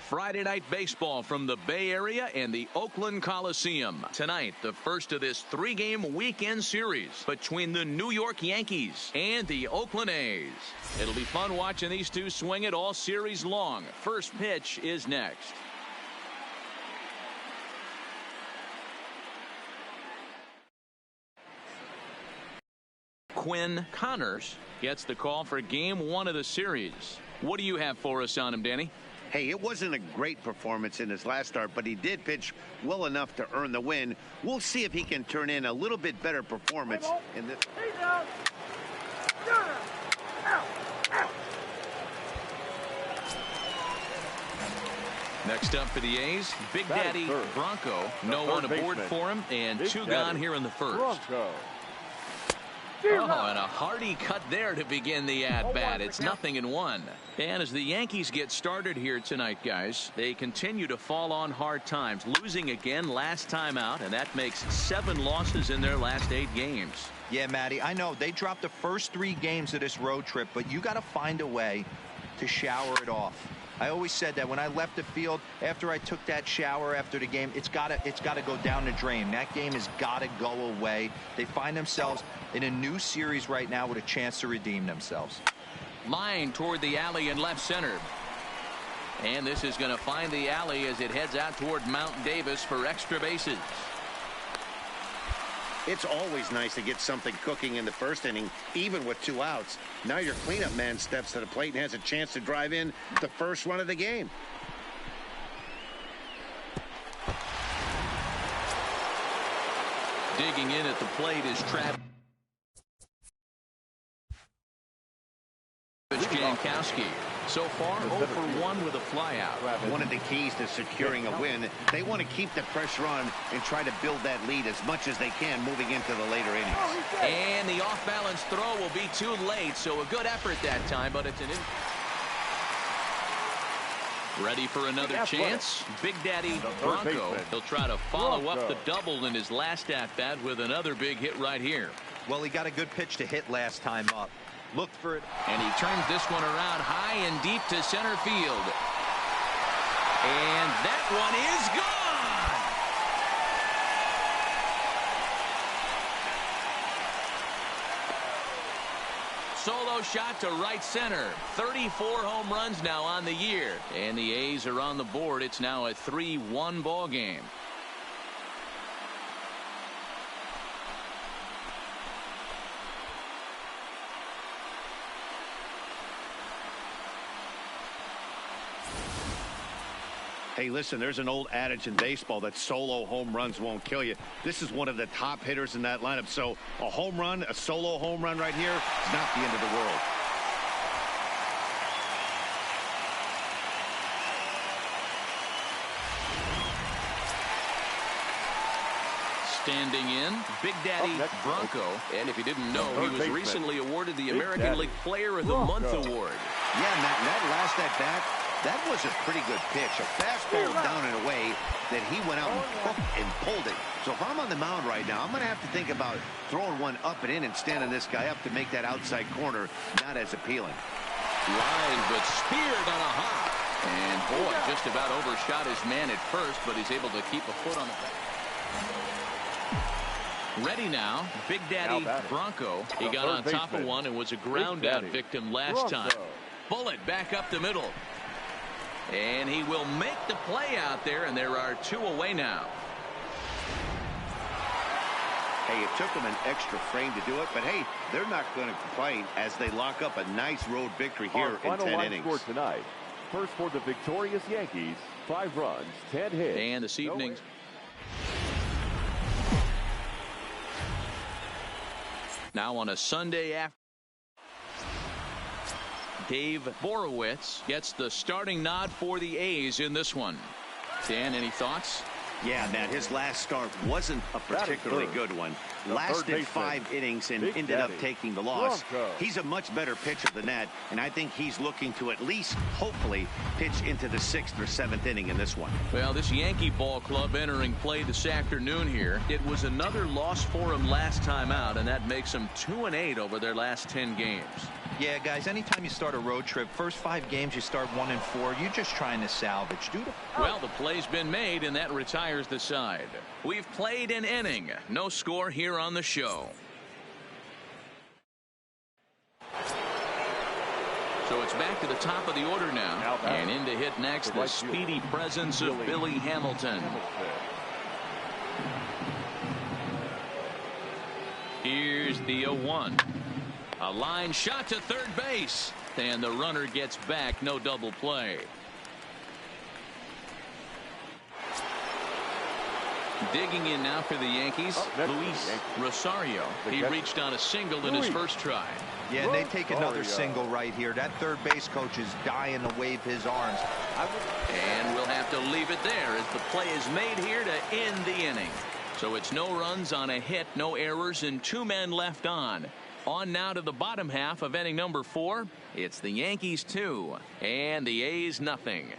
Friday night baseball from the Bay Area and the Oakland Coliseum. Tonight, the first of this 3-game weekend series between the New York Yankees and the Oakland A's. It'll be fun watching these two swing it all series long. First pitch is next. Quinn Connors gets the call for game 1 of the series. What do you have for us on him, Danny? Hey, it wasn't a great performance in his last start, but he did pitch well enough to earn the win. We'll see if he can turn in a little bit better performance in this. Next up for the A's, Big Daddy Bronco. No one aboard for him, and 2 gone here in the first. Oh, and a hearty cut there to begin the at-bat. It's 0-1. And as the Yankees get started here tonight, guys, they continue to fall on hard times. Losing again last time out, and that makes 7 losses in their last 8 games. Yeah, Matty, I know they dropped the first 3 games of this road trip, but you got to find a way to shower it off. I always said that when I left the field after I took that shower after the game, it's got to go down the drain. That game has got to go away. They find themselves in a new series right now with a chance to redeem themselves. Line toward the alley in left center. And this is going to find the alley as it heads out toward Mount Davis for extra bases. It's always nice to get something cooking in the first inning, even with 2 outs. Now your cleanup man steps to the plate and has a chance to drive in the first run of the game. Digging in at the plate is Travis Jankowski. So far, 0 for 1 with a flyout. One of the keys to securing a win, they want to keep the pressure on and try to build that lead as much as they can moving into the later innings. And the off-balance throw will be too late, so a good effort that time, but it's an ready for another chance. Big Daddy Bronco. He'll try to follow up the double in his last at-bat with another big hit right here. Well, he got a good pitch to hit last time up. Look for it. And he turns this one around high and deep to center field. And that one is gone. Solo shot to right center. 34 home runs now on the year. And the A's are on the board. It's now a 3-1 ball game. Hey, listen, there's an old adage in baseball that solo home runs won't kill you. This is one of the top hitters in that lineup. So a home run, a solo home run right here is not the end of the world. Standing in, Big Daddy Bronco. And if you didn't know, he was recently awarded the American League Player of the Month award. Yeah, Matt, that last at-bat, that was a pretty good pitch. A fastball down in a way that he went out and hooked and pulled it. So if I'm on the mound right now, I'm going to have to think about throwing one up and in and standing this guy up to make that outside corner not as appealing. Line, but speared on a hop. And boy, just about overshot his man at first, but he's able to keep a foot on the back. Ready now, Big Daddy Bronco. He got on top of one and was a ground out victim last time. Bullet back up the middle. And he will make the play out there, and there are 2 away now. Hey, it took them an extra frame to do it, but hey, they're not going to complain as they lock up a nice road victory here in 10 innings. Score tonight. First for the victorious Yankees, 5 runs, 10 hits. And this evening's now on a Sunday afternoon, Dave Borowitz gets the starting nod for the A's in this one. Dan, any thoughts? Yeah, Matt, his last start wasn't a particularly good one. Lasted 5 innings and ended up taking the loss. He's a much better pitcher than that, and I think he's looking to at least, hopefully, pitch into the 6th or 7th inning in this one. Well, this Yankee ball club entering play this afternoon here. It was another loss for him last time out, and that makes them 2-8 over their last 10 games. Yeah, guys, anytime you start a road trip, first 5 games you start 1-4, you're just trying to salvage. Well, the play's been made, and that retires the side. We've played an inning. No score here on the show. So it's back to the top of the order now. And in to hit next, the speedy presence of Billy Hamilton. Here's the 0-1. A line shot to third base. And the runner gets back. No double play. Digging in now for the Yankees, Luis Rosario. He reached on a single in his first try. Yeah, they take another single right here. That third base coach is dying to wave his arms. And we'll have to leave it there as the play is made here to end the inning. So it's no runs on a hit, no errors, and 2 men left on. On now to the bottom half of inning number 4. It's the Yankees 2 and the A's nothing.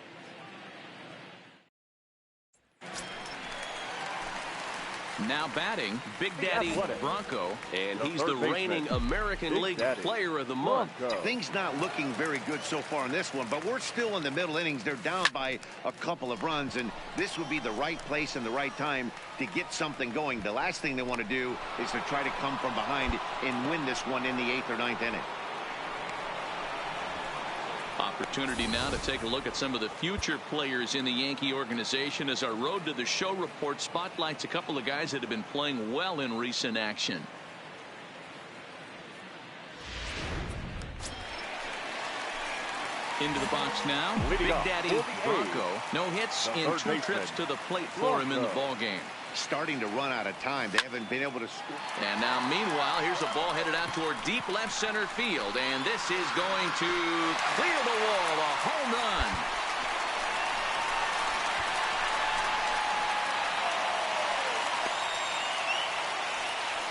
Now batting, Big Daddy Bronco, and he's the reigning American League Player of the Month. Things not looking very good so far in this one, but we're still in the middle innings. They're down by a couple of runs, and this would be the right place and the right time to get something going. The last thing they want to do is to try to come from behind and win this one in the 8th or 9th inning. Opportunity now to take a look at some of the future players in the Yankee organization as our Road to the Show report spotlights a couple of guys that have been playing well in recent action. Into the box now, Big Daddy Bronco. No hits in 2 trips to the plate for him in the ballgame. Starting to run out of time. They haven't been able to score. And now meanwhile, here's a ball headed out toward deep left center field, and this is going to clear the wall. A home run.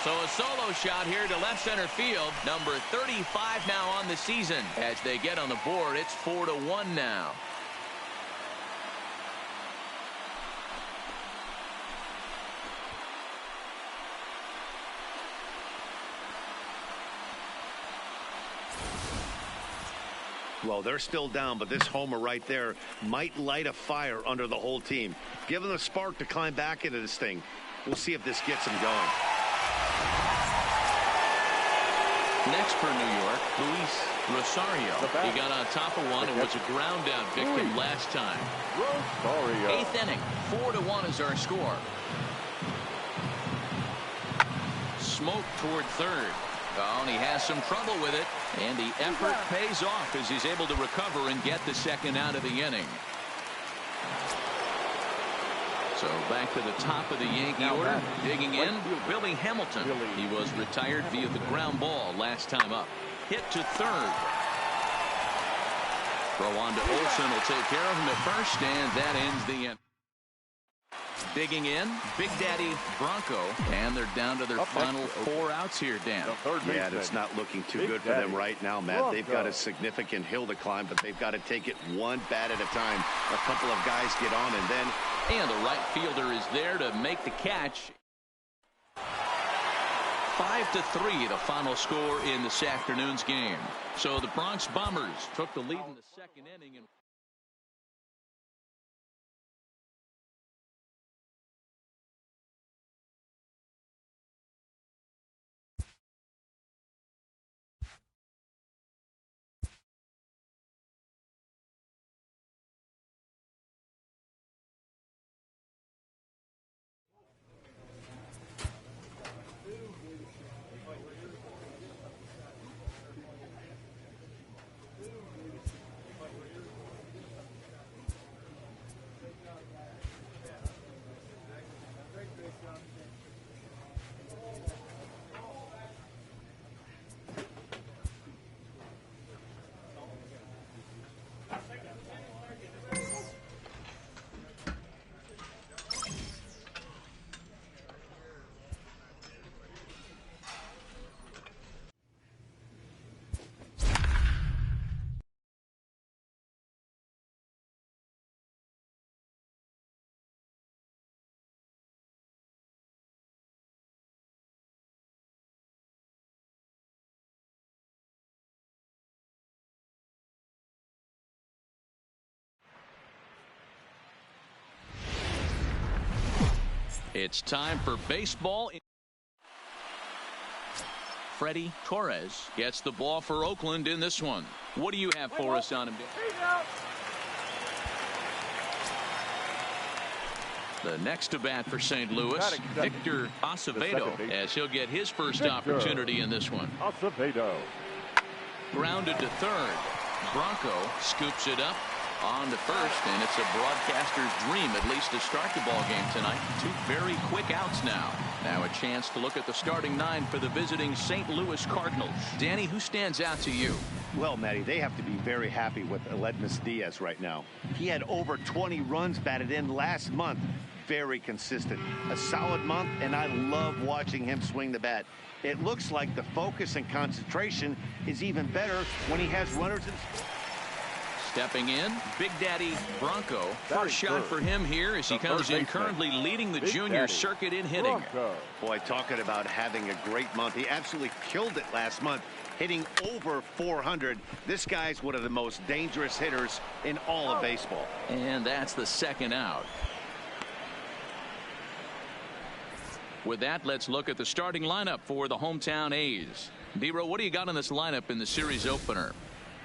So a solo shot here to left center field. Number 35 now on the season. As they get on the board, it's 4-1 now. Well, they're still down, but this homer right there might light a fire under the whole team. Give them a spark to climb back into this thing. We'll see if this gets them going. Next for New York, Luis Rosario. He got on top of one and was a ground out victim last time. 8th inning, 4-1 is our score. Smoke toward third. Oh, and he has some trouble with it, and the effort pays off as he's able to recover and get the second out of the inning. So back to the top of the Yankee order. Digging in, Billy Hamilton. He was retired via the ground ball last time up. Hit to third. Throw on to Olsen will take care of him at first, and that ends the inning. Digging in, Big Daddy Bronco, and they're down to their final 4 outs here, Dan. Yeah, it's not looking too good for them right now, Matt. They've got a significant hill to climb, but they've got to take it one bat at a time. A couple of guys get on, and then... And the right fielder is there to make the catch. 5-3, the final score in this afternoon's game. So the Bronx Bombers took the lead in the second inning. And It's time for baseball. Freddie Torres gets the ball for Oakland in this one. What do you have for us on him? The next to bat for St. Louis, Victor Acevedo, as he'll get his first opportunity in this one. Acevedo. Grounded to third. Bronco scoops it up on to first, and it's a broadcaster's dream, at least, to start the ball game tonight. Two very quick outs now. Now a chance to look at the starting nine for the visiting St. Louis Cardinals. Danny, who stands out to you? Well, Matty, they have to be very happy with Edaug-ethanb right now. He had over 20 runs batted in last month. Very consistent. A solid month, and I love watching him swing the bat. It looks like the focus and concentration is even better when he has runners in. Stepping in, Big Daddy Bronco. First shot for him here as he comes in, currently leading the junior circuit in hitting. Boy, talking about having a great month. He absolutely killed it last month, hitting over 400. This guy's one of the most dangerous hitters in all of baseball. And that's the second out. With that, let's look at the starting lineup for the hometown A's. D-Row, what do you got on this lineup in the series opener?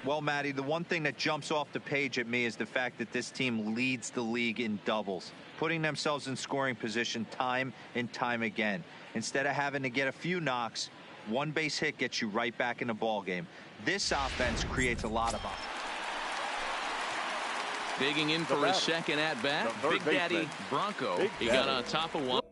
Well, Matty, the one thing that jumps off the page at me is the fact that this team leads the league in doubles, putting themselves in scoring position time and time again. Instead of having to get a few knocks, one base hit gets you right back in the ball game. This offense creates a lot of offense. Digging in for his second at bat, Big Daddy Bronco. He got on top of one.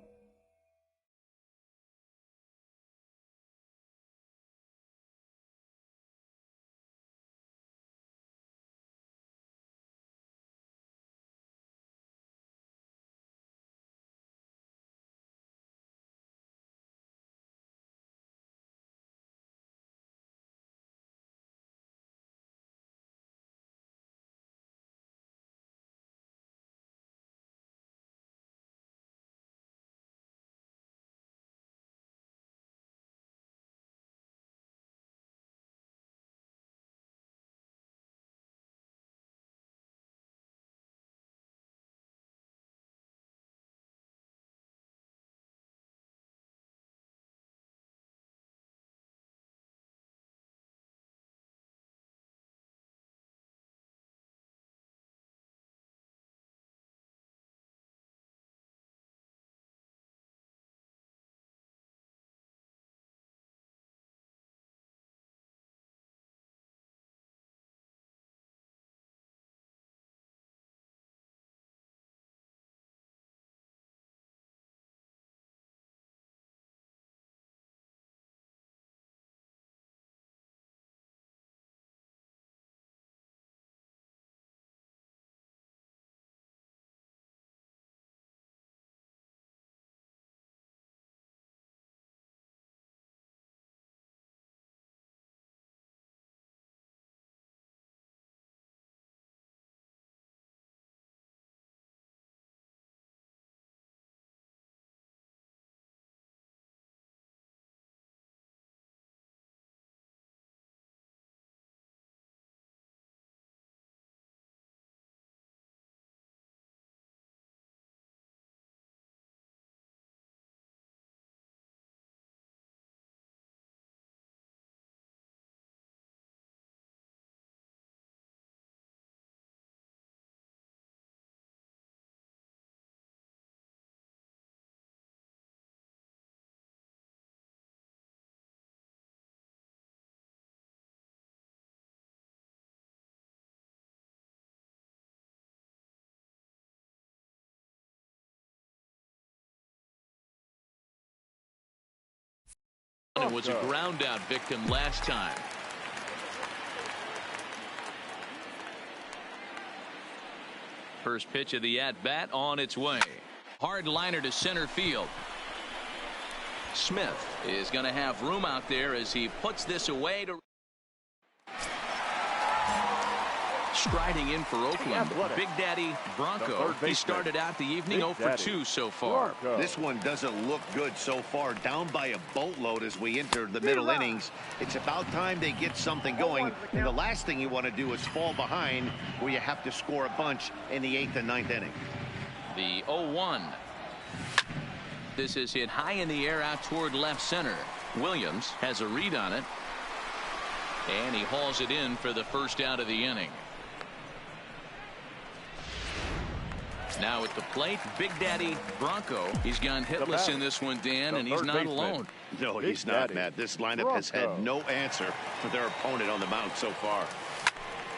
It was a ground out victim last time. First pitch of the at bat on its way. Hard liner to center field. Smith is going to have room out there as he puts this away to. Striding in for Oakland, Big Daddy Bronco. He started out the evening 0 for 2 so far. This one doesn't look good so far. Down by a boatload as we enter the middle innings. It's about time they get something going. And the last thing you want to do is fall behind where you have to score a bunch in the 8th and 9th inning. The 0-1. This is hit high in the air out toward left center. Williams has a read on it. And he hauls it in for the first out of the inning. Now at the plate, Big Daddy Bronco. He's gone hitless in this one, Dan, and he's not alone. No, he's not, Matt. This lineup has had no answer for their opponent on the mound so far.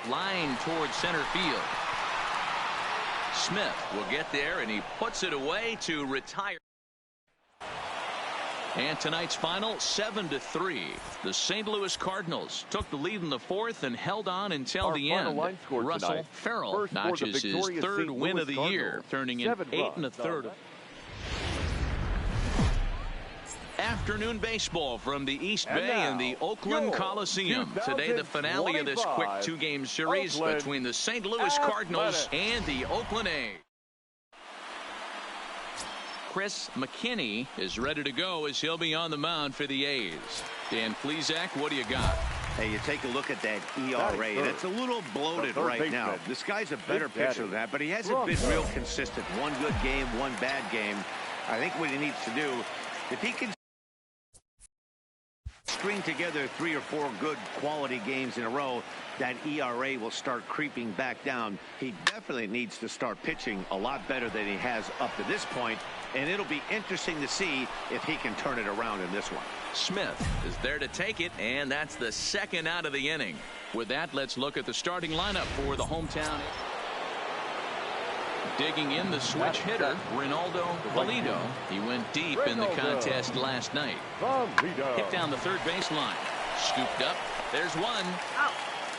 Line towards center field. Smith will get there, and he puts it away to retire. And tonight's final, 7-3. The St. Louis Cardinals took the lead in the fourth and held on until the end. Russell Farrell notches his third win of the year, turning in 8 1/3. Afternoon baseball from the East Bay and the Oakland Coliseum. Today, the finale of this quick two-game series between the St. Louis Cardinals and the Oakland A's. Chris McKinney is ready to go as he'll be on the mound for the A's. Dan Plesac, what do you got? Hey, you take a look at that ERA, and it's a little bloated right now. This guy's a better pitcher than that, but he hasn't been real consistent. One good game, one bad game. I think what he needs to do, if he can string together 3 or 4 good quality games in a row, that ERA will start creeping back down. He definitely needs to start pitching a lot better than he has up to this point, and it'll be interesting to see if he can turn it around in this one. Smith is there to take it, and that's the second out of the inning. With that, let's look at the starting lineup for the hometown. Digging in the switch hitter, Ronaldo Valido. He went deep in the contest last night. Hit down the third baseline. Scooped up. There's one.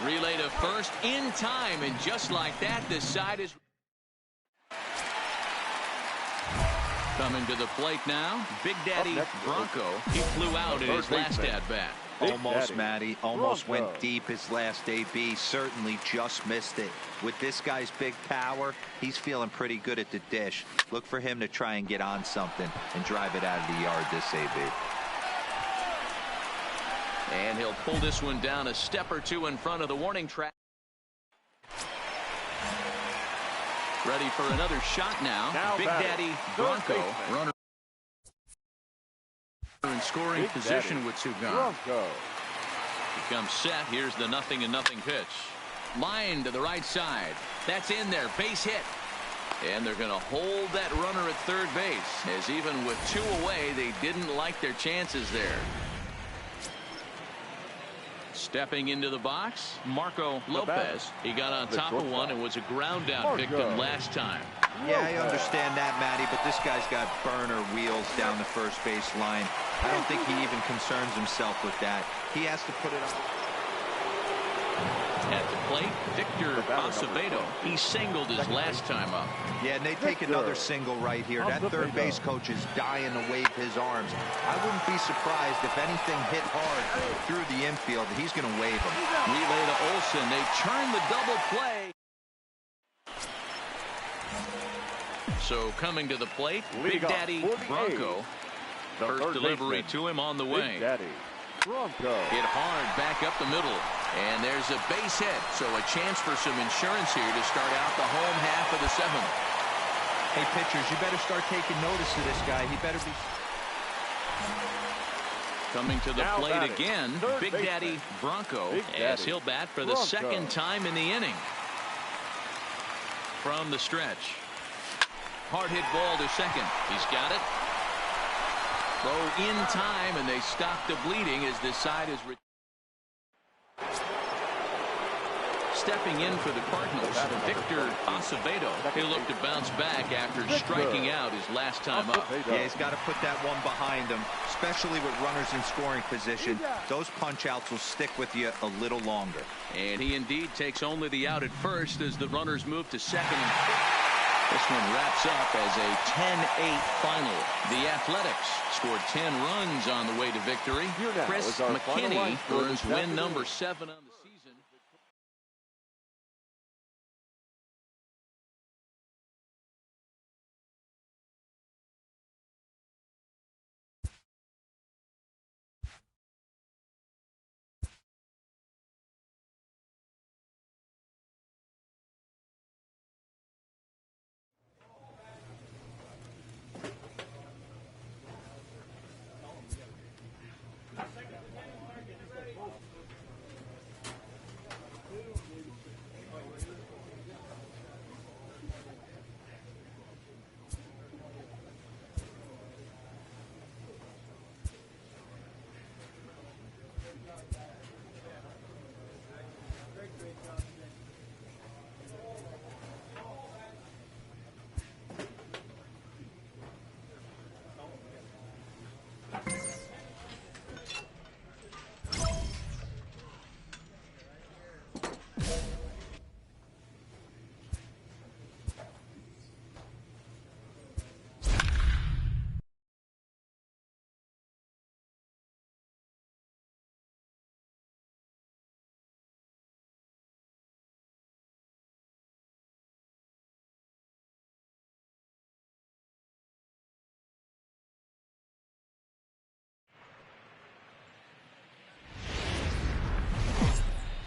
Relay to first in time, and just like that, the side is coming to the plate now. Big Daddy Bronco. He flew out in his last at-bat. Almost, Matty. Almost went deep his last AB. Certainly just missed it. With this guy's big power, he's feeling pretty good at the dish. Look for him to try and get on something and drive it out of the yard this AB. And he'll pull this one down a step or two in front of the warning track. Ready for another shot now. Big Daddy Bronco. Runner in scoring position with 2 gone. He comes set. Here's the 0-0 pitch. Line to the right side. That's in there. Base hit. And they're going to hold that runner at third base, as even with 2 away, they didn't like their chances there. Stepping into the box, Marco Lopez. He got on top of one and was a ground out victim last time. Yeah, I understand that, Matty, but this guy's got burner wheels down the first base line. I don't think he even concerns himself with that. He has to put it on. At the plate, Victor Acevedo. He singled his last time up. Yeah, and they take another single right here. That third base coach is dying to wave his arms. I wouldn't be surprised if anything hit hard through the infield. He's going to wave them. Relay to Olsen. They turn the double play. So coming to the plate, Big Daddy Bronco. First delivery to him on the way. Hit hard back up the middle. And there's a base hit. So a chance for some insurance here to start out the home half of the 7th. Hey, pitchers, you better start taking notice of this guy. He better be. Coming to the plate again, Big Daddy Bronco, as he'll bat for the second time in the inning. From the stretch. Hard hit ball to second. He's got it. Throw in time, and they stop the bleeding as this side is. Stepping in for the Cardinals, Victor Acevedo. He'll look to bounce back after striking out his last time up. Yeah, he's got to put that one behind him, especially with runners in scoring position. Those punch-outs will stick with you a little longer. And he indeed takes only the out at first as the runners move to second. This one wraps up as a 10-8 final. The Athletics scored 10 runs on the way to victory. Chris McKinney earns win number 7 on the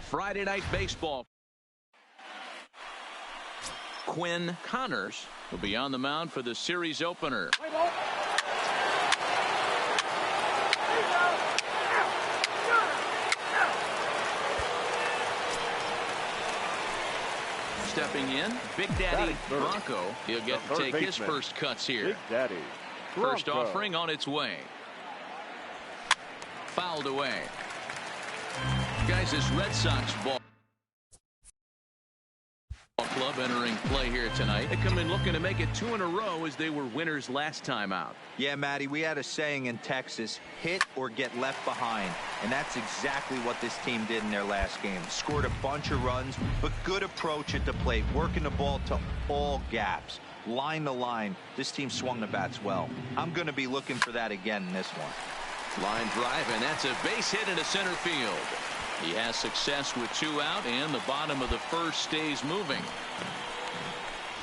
Friday Night Baseball. Quinn Connors will be on the mound for the series opener. Stepping in, Big Daddy Bronco. He'll get to take his first cuts here. Big Daddy First offering on its way. Fouled away. Guys, this Red Sox ball club entering play here tonight. They come in looking to make it 2 in a row as they were winners last time out. Yeah, Matty, we had a saying in Texas, hit or get left behind. And that's exactly what this team did in their last game. Scored a bunch of runs, but good approach at the plate, working the ball to all gaps. Line to line, this team swung the bats well. I'm going to be looking for that again in this one. Line drive, and that's a base hit into center field. He has success with 2 out, and the bottom of the first stays moving.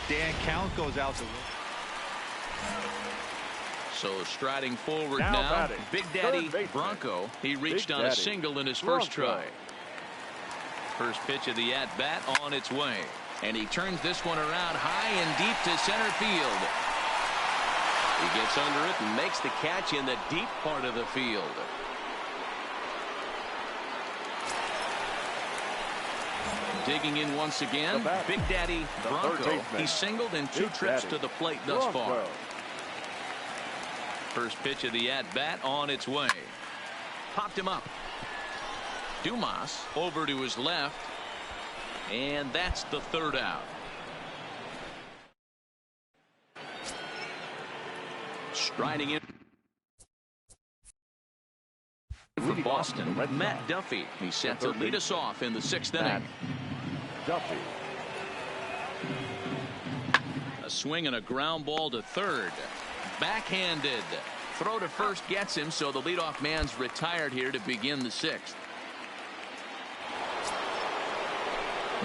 Dan, count goes out the window. So striding forward now Big Daddy Bronco. He reached on a single in his first try. First pitch of the at-bat on its way. And he turns this one around high and deep to center field. He gets under it and makes the catch in the deep part of the field. Digging in once again, Big Daddy Bronco. He's singled in 2 trips to the plate thus far. First pitch of the at-bat on its way. Popped him up. Dumas over to his left. And that's the 3rd out. Striding in for Boston, Matt Duffy. He's set to lead us off in the 6th inning. Duffy. A swing and a ground ball to 3rd. Backhanded. Throw to first gets him, so the leadoff man's retired here to begin the 6th.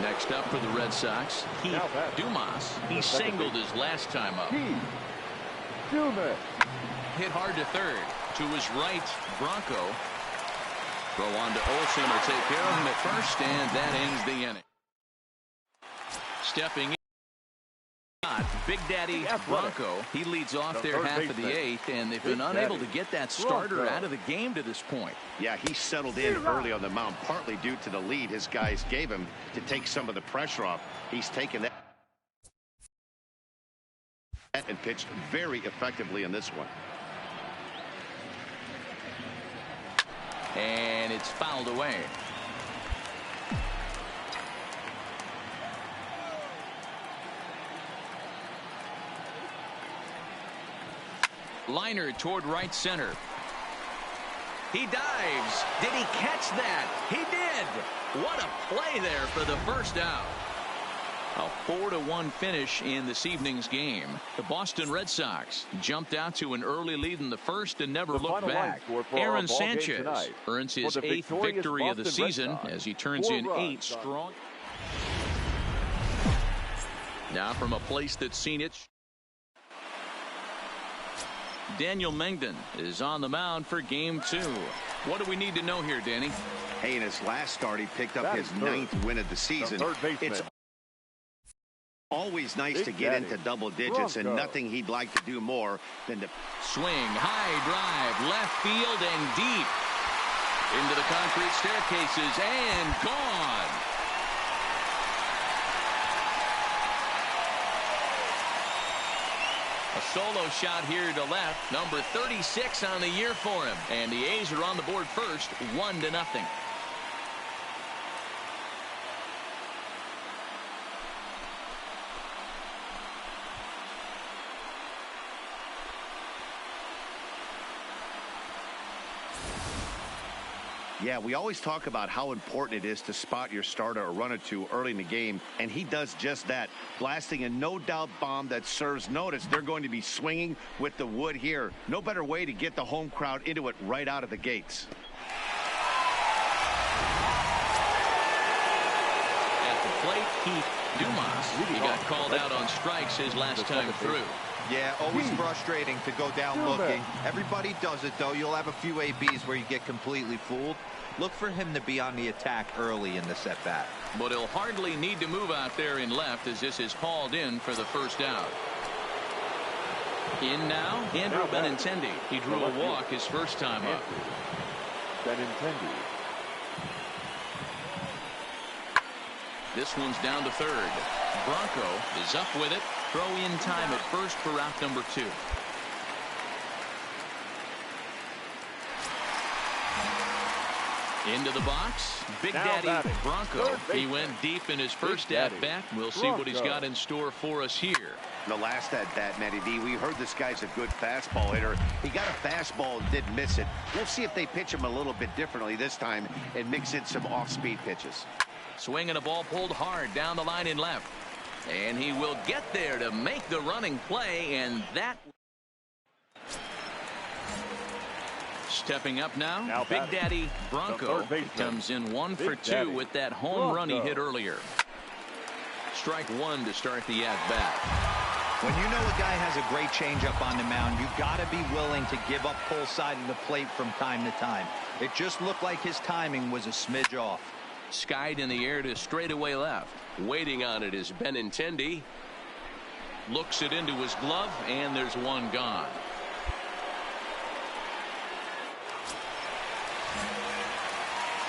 Next up for the Red Sox, Heath Dumas. He singled his last time up. Dumas. Hit hard to 3rd. To his right, Bronco. Throw on to Olsen will take care of him at first, and that ends the inning. Stepping in, Big Daddy Bronco. He leads off their half of the 8th, and they've been unable to get that starter out of the game to this point. Yeah, he settled in early on the mound, partly due to the lead his guys gave him to take some of the pressure off. He's taken that and pitched very effectively in this one. And it's fouled away. Liner toward right center. He dives. Did he catch that? He did. What a play there for the first out. A 4-1 finish in this evening's game. The Boston Red Sox jumped out to an early lead in the first and never looked back. Aaron Sanchez earns his 8th victory of the season as he turns in 8 strong. Now from a place that's seen it, Daniel Mengden is on the mound for game 2. What do we need to know here, Danny? Hey, in his last start, he picked up his 9th win of the season. It's always nice to get into double digits, and nothing he'd like to do more than to swing, high drive, left field and deep into the concrete staircases and gone. A solo shot here to left, number 36 on the year for him, and the A's are on the board first, 1-0. Yeah, we always talk about how important it is to spot your starter or run or two early in the game, and he does just that, blasting a no-doubt bomb that serves notice. They're going to be swinging with the wood here. No better way to get the home crowd into it right out of the gates. At the plate, Heath Dumas. He got called out on strikes his last time through. Yeah, always frustrating to go down looking. Everybody does it, though. You'll have a few ABs where you get completely fooled. Look for him to be on the attack early in the at-bat. But he'll hardly need to move out there in left as this is hauled in for the first out. In now, Andrew Benintendi. He drew a walk his first time up. Benintendi. This one's down to third. Bronco is up with it. Throw in time at first for out number 2. Into the box. Big Daddy Bronco. He went deep in his first at-bat. We'll see what he's got in store for us here. The last at-bat, Matty D, we heard this guy's a good fastball hitter. He got a fastball and didn't miss it. We'll see if they pitch him a little bit differently this time and mix in some off-speed pitches. Swinging a ball pulled hard down the line in left. And he will get there to make the running play, and that... Stepping up now Big Daddy Bronco comes in 1 for 2 with that home run he hit earlier. Strike 1 to start the at-bat. When you know a guy has a great changeup on the mound, you got to be willing to give up pull side of the plate from time to time. It just looked like his timing was a smidge off. Skied in the air to straightaway left. Waiting on it is Benintendi. Looks it into his glove, and there's one gone.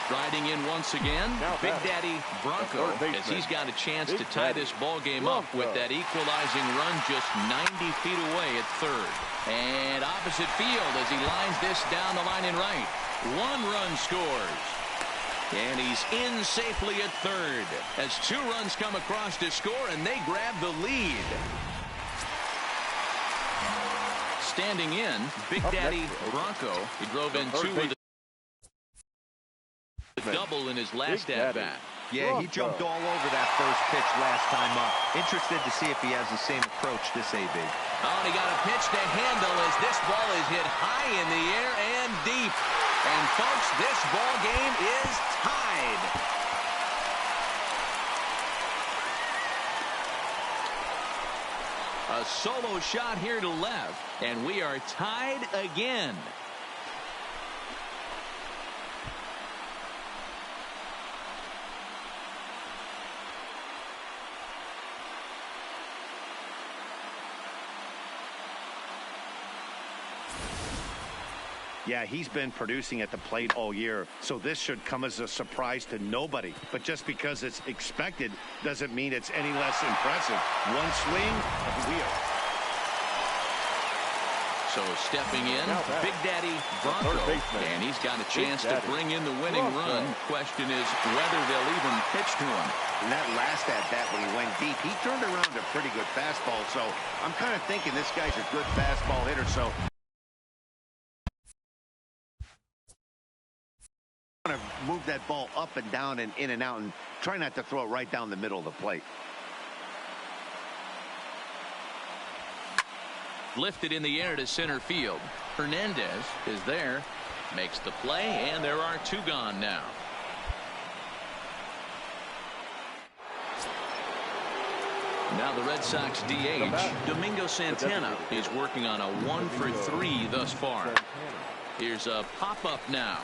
Striding in once again, Big Daddy Bronco, as he's got a chance to tie this ball game up with that equalizing run just 90 feet away at third. And opposite field as he lines this down the line in right. 1 run scores. And he's in safely at third as 2 runs come across to score, and they grab the lead. Standing in, Big Daddy Bronco. He drove in 2 with a double in his last at-bat. Yeah, he jumped all over that first pitch last time up. Interested to see if he has the same approach this AB. Oh, and he got a pitch to handle as this ball is hit high in the air and deep. And folks, this ball game is tied. A solo shot here to left, and we are tied again. Yeah, he's been producing at the plate all year, so this should come as a surprise to nobody. But just because it's expected doesn't mean it's any less impressive. One swing, a wheel. So stepping in, Big Daddy Bronco, and he's got a chance to bring in the winning run. Question is whether they'll even pitch to him. In that last at-bat when he went deep, he turned around a pretty good fastball, so I'm kind of thinking this guy's a good fastball hitter, so want to move that ball up and down and in and out and try not to throw it right down the middle of the plate. Lifted in the air to center field. Hernandez is there, makes the play, and there are 2 gone now. Now the Red Sox DH, Domingo Santana, is working on a 1 for 3 thus far. Here's a pop-up now.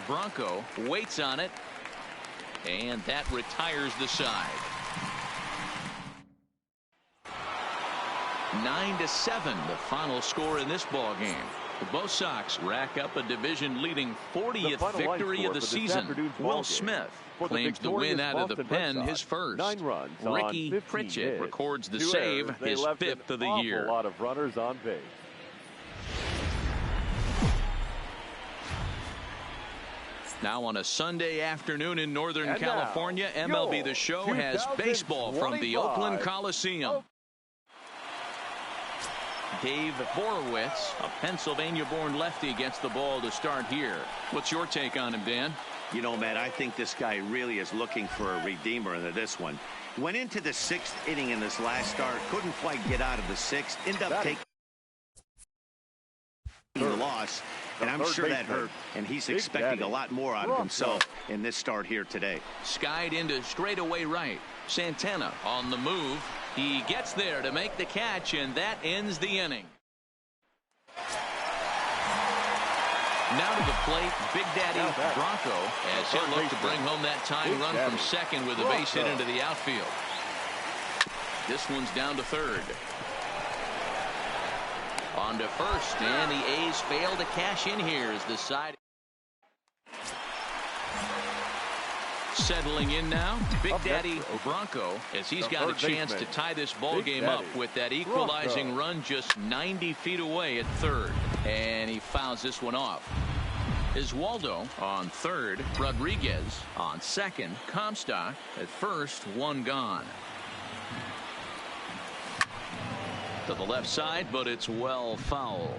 Bronco waits on it, and that retires the side. 9-7, the final score in this ball game. Both Sox rack up a division-leading 40th victory of the season. Will Smith claims the win out of the pen, his first. Ricky Pritchett records the save, his 5th of the year. A lot of runners on base. Now on a Sunday afternoon in Northern California, MLB The Show has baseball from the Oakland Coliseum. Dave Borowitz, a Pennsylvania-born lefty, gets the ball to start here. What's your take on him, Dan? You know, Matt, I think this guy really is looking for a redeemer into this one. Went into the 6th inning in this last start, couldn't quite get out of the 6th, ended up taking the loss, and I'm sure that hurt, and he's expecting a lot more out of himself in this start here today. Skied into straightaway right. Santana on the move. He gets there to make the catch, and that ends the inning. Now to the plate, Big Daddy Bronco, as he'll look to bring home that tying run from second with a base hit into the outfield. This one's down to third. On to first, and the A's fail to cash in here as the side. Settling in now, Big Daddy Bronco, as he's got a chance to tie this ball game up with that equalizing run just 90 feet away at third. And he fouls this one off. Iswaldo on third, Rodriguez on second, Comstock at first, one gone. To the left side, but it's well foul.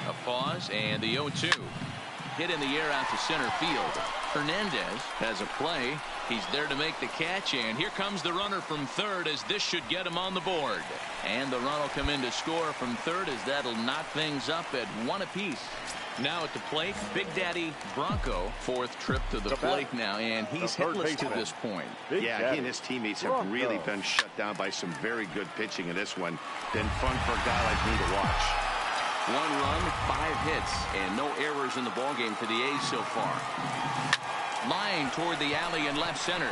A pause and the 0-2. Hit in the air out to center field. Hernandez has a play. He's there to make the catch, and here comes the runner from third, as this should get him on the board. And the run will come in to score from third, as that'll knock things up at one apiece. Now at the plate, Big Daddy Bronco, fourth trip to the plate now, and he's hitless to this point. Yeah, he and his teammates have really been shut down by some very good pitching in this one. Been fun for a guy like me to watch. 1 run, 5 hits, and no errors in the ballgame for the A's so far. Line toward the alley in left center.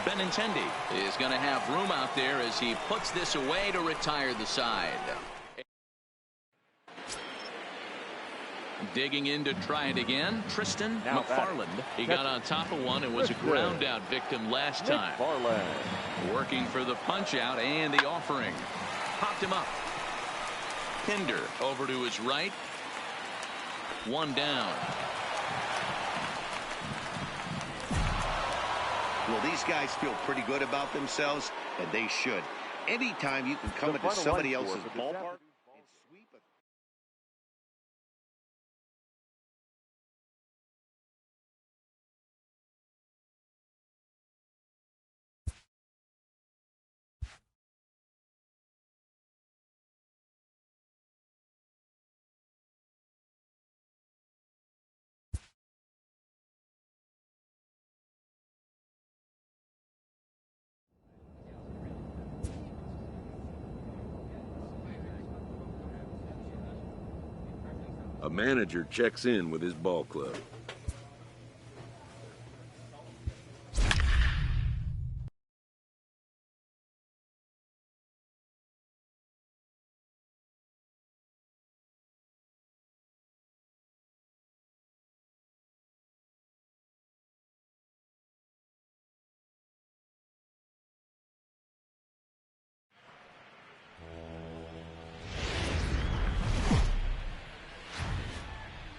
Benintendi is going to have room out there as he puts this away to retire the side. Digging in to try it again, Tristan McFarland. He got on top of one and was a ground out victim last time. Working for the punch out and the offering. Popped him up. Pinder over to his right. One down. Well, these guys feel pretty good about themselves, and they should. Anytime you can come into somebody else's ballpark and sweep a... A manager checks in with his ball club.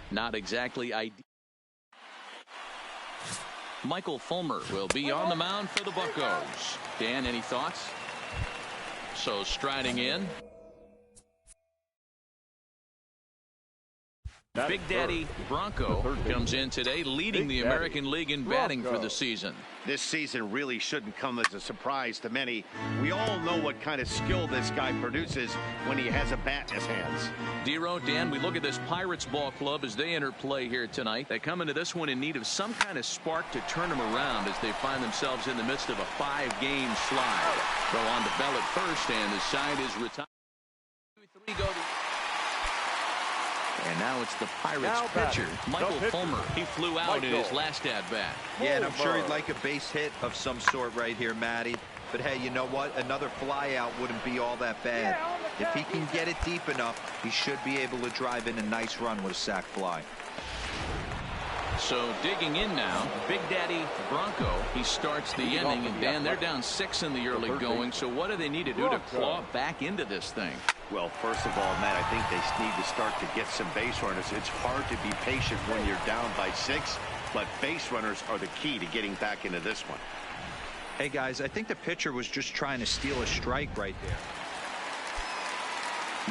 Not exactly ideal. Michael Fulmer will be on the mound for the Buccos. Dan, any thoughts? So striding in. Big Daddy Bronco comes in today, leading the American League in batting for the season. This season really shouldn't come as a surprise to many. We all know what kind of skill this guy produces when he has a bat in his hands. Dero, Dan, we look at this Pirates ball club as they enter play here tonight. They come into this one in need of some kind of spark to turn them around as they find themselves in the midst of a 5-game slide. Throw on the bell at first, and the side is retired. 2-3 go. And now it's the Pirates pitcher, Michael Fulmer. He flew out in his last at-bat. Yeah, and I'm sure he'd like a base hit of some sort right here, Matty. But hey, you know what? Another flyout wouldn't be all that bad. If he can get it deep enough, he should be able to drive in a nice run with a sac fly. So digging in now, Big Daddy Bronco. He starts the inning, and Dan, they're down 6 in the early going. So what do they need to do to claw back into this thing? Well, first of all, Matt, I think they need to start to get some base runners. It's hard to be patient when you're down by 6, but base runners are the key to getting back into this one. Hey, guys, I think the pitcher was just trying to steal a strike right there.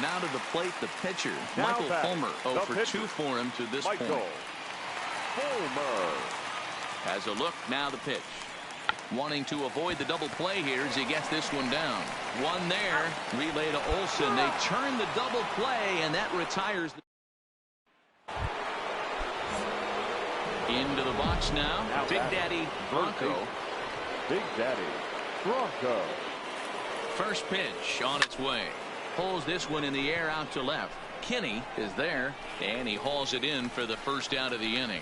Now to the plate, the pitcher, Michael Fulmer. 0 for 2 for him to this point. Fulmer has a look. Now the pitch. Wanting to avoid the double play here as he gets this one down. One there. Relay to Olsen. They turn the double play, and that retires. Into the box now. Big Daddy Bronco. Big Daddy Bronco. First pitch on its way. Pulls this one in the air out to left. Kinney is there, and he hauls it in for the first out of the inning.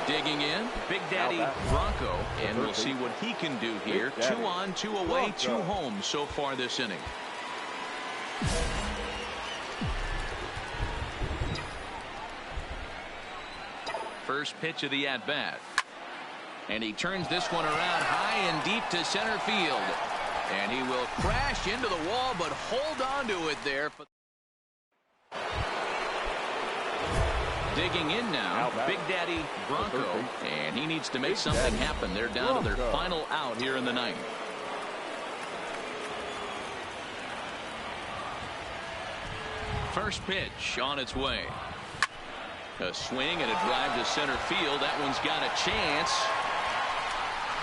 Digging in, Big Daddy Bronco, and we'll see what he can do here. 2 on, 2 away, 2 home so far this inning. First pitch of the at-bat. And he turns this one around high and deep to center field. And he will crash into the wall, but hold on to it there. Digging in now, Big Daddy Bronco, and he needs to make something happen. They're down to their final out here in the ninth. First pitch on its way. A swing and a drive to center field. That one's got a chance.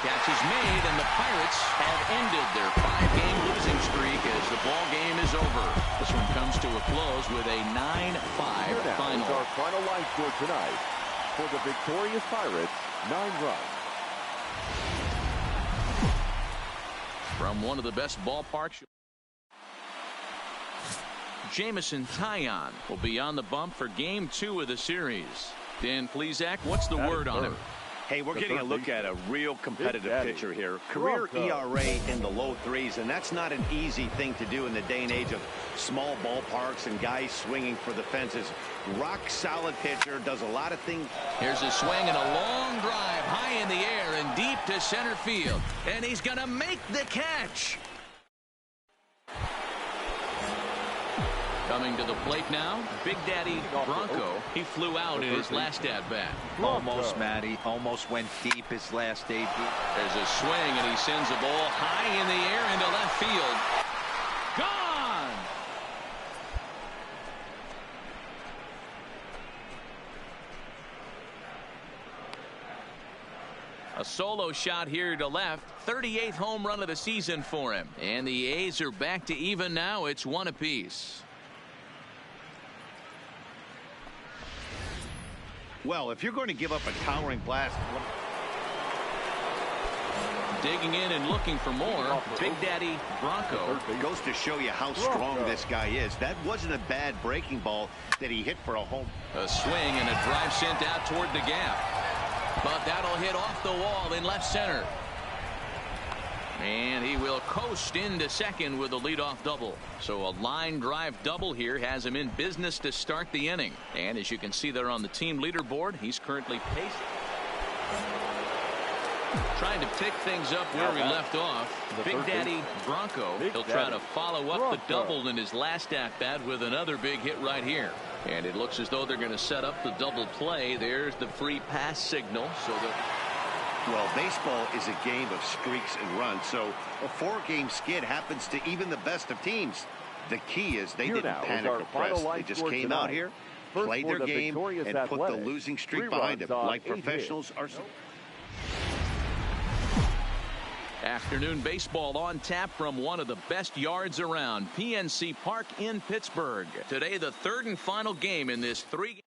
Catch is made, and the Pirates have ended their 5-game losing streak as the ball game is over. This one comes to a close with a 9-5 final. Our final line score tonight for the victorious Pirates, 9 runs. From one of the best ballparks, Jameson Taillon will be on the bump for Game 2 of the series. Dan Plesac, what's the word on him? Hey, we're getting a look at a real competitive pitcher here. Career ERA in the low 3s, and that's not an easy thing to do in the day and age of small ballparks and guys swinging for the fences. Rock solid pitcher, does a lot of things. Here's a swing and a long drive high in the air and deep to center field. And he's going to make the catch. Coming to the plate now, Big Daddy Bronco. He flew out in his last at-bat. Almost, Matty. Almost went deep his last AB. There's a swing, and he sends a ball high in the air into left field. Gone! A solo shot here to left. 38th home run of the season for him. And the A's are back to even now. It's 1 apiece. Well, if you're going to give up a towering blast. Digging in and looking for more, Big Daddy Bronco. Goes to show you how strong this guy is. That wasn't a bad breaking ball that he hit for a home. A swing and a drive sent out toward the gap. But that'll hit off the wall in left center. And he will coast into second with a leadoff double. So a line drive double here has him in business to start the inning. And as you can see there on the team leaderboard, he's currently pacing. Trying to pick things up where we left off. Big Daddy Bronco. He'll try to follow up the double in his last at-bat with another big hit right here. And it looks as though they're going to set up the double play. There's the free pass signal. So that. Well, baseball is a game of streaks and runs, so a 4-game skid happens to even the best of teams. The key is they didn't panic or press. They just came out here, played their game, and put the losing streak behind them, like professionals are. Afternoon baseball on tap from one of the best yards around, PNC Park in Pittsburgh. Today, the 3rd and final game in this 3-game.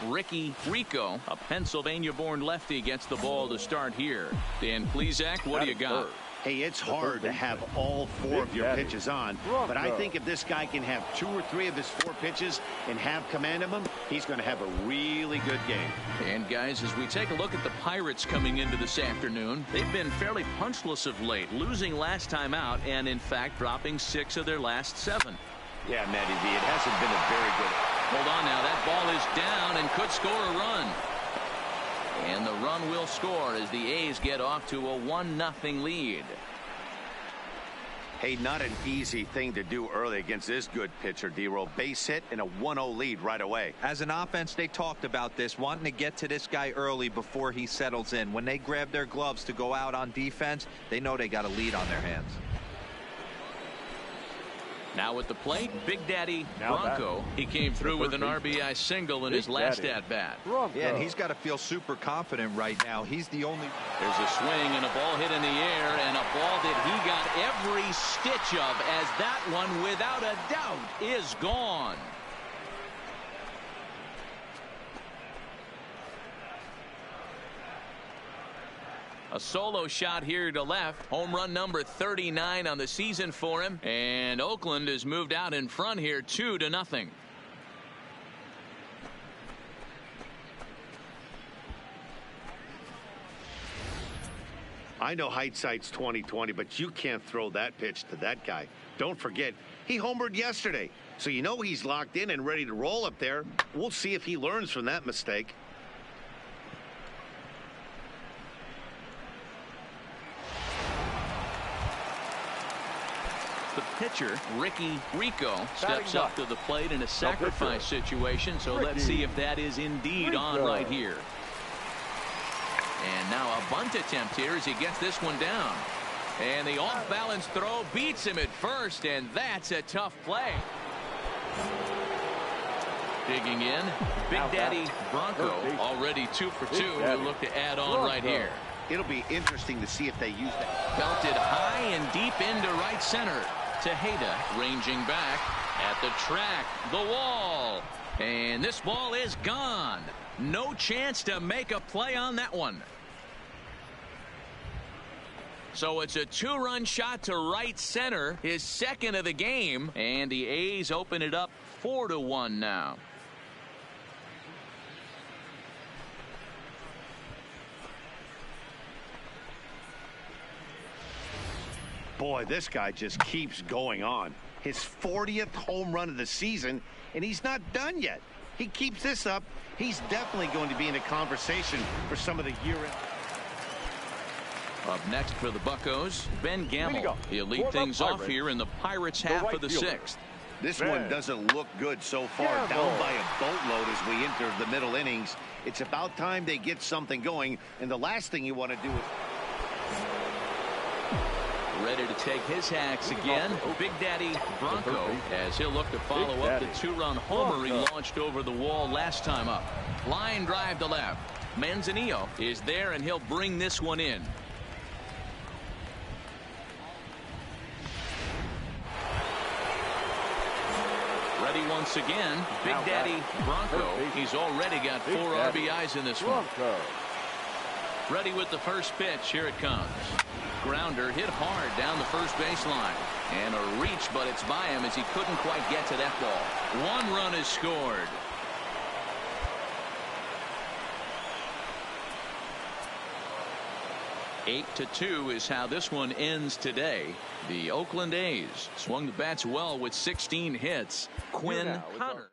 Ricky Rico, a Pennsylvania-born lefty, gets the ball to start here. Dan Plesac, what do you got? Hey, it's hard to have all 4 of your pitches on, but I think if this guy can have 2 or 3 of his 4 pitches and have command of them, he's going to have a really good game. And guys, as we take a look at the Pirates coming into this afternoon, they've been fairly punchless of late, losing last time out and in fact dropping 6 of their last 7. Yeah, Matty V, it hasn't been a very good. Hold on now, that ball is down and could score a run. And the run will score as the A's get off to a 1-0 lead. Hey, not an easy thing to do early against this good pitcher, D-Roll. Base hit and a 1-0 lead right away. As an offense, they talked about this, wanting to get to this guy early before he settles in. When they grab their gloves to go out on defense, they know they got a lead on their hands. Now at the plate, Big Daddy Bronco. He came through with an RBI single in his last at-bat. Yeah, and he's got to feel super confident right now. He's the only... There's a swing and a ball hit in the air, and a ball that he got every stitch of, as that one, without a doubt, is gone. A solo shot here to left. Home run number 39 on the season for him. And Oakland has moved out in front here 2-0. I know hindsight's 20/20, but you can't throw that pitch to that guy. Don't forget, he homered yesterday. So you know he's locked in and ready to roll up there. We'll see if he learns from that mistake. The pitcher, Ricky Rico, steps up to the plate in a sacrifice situation. So let's see if that is indeed on right here. And now a bunt attempt here as he gets this one down. And the off-balance throw beats him at first, and that's a tough play. Digging in, Big Daddy Bronco, already 2 for 2. He'll look to add on right here. It'll be interesting to see if they use that. Belted high and deep into right center. Tejeda ranging back at the track, the wall, and this ball is gone. No chance to make a play on that one. So it's a 2-run shot to right center, his second of the game, and the A's open it up 4-1 now. Boy, this guy just keeps going on. His 40th home run of the season, and he's not done yet. He keeps this up, he's definitely going to be in a conversation for some of the year-end. Up next for the Buccos, Ben Gamble. He'll lead things off here in the Pirates' half of the 6th. This one doesn't look good so far. Down by a boatload as we enter the middle innings. It's about time they get something going, and the last thing you want to do is... Ready to take his hacks again, Big Daddy Bronco, as he'll look to follow up the 2-run homer he launched over the wall last time up. Line drive to left. Manzanillo is there, and he'll bring this one in. Ready once again, Big Daddy Bronco. He's already got 4 RBIs in this one. Ready with the first pitch. Here it comes. Grounder hit hard down the first baseline. And a reach, but it's by him as he couldn't quite get to that ball. 1 run is scored. Eight to 2 is how this one ends today. The Oakland A's swung the bats well with 16 hits. Quinn Hunter.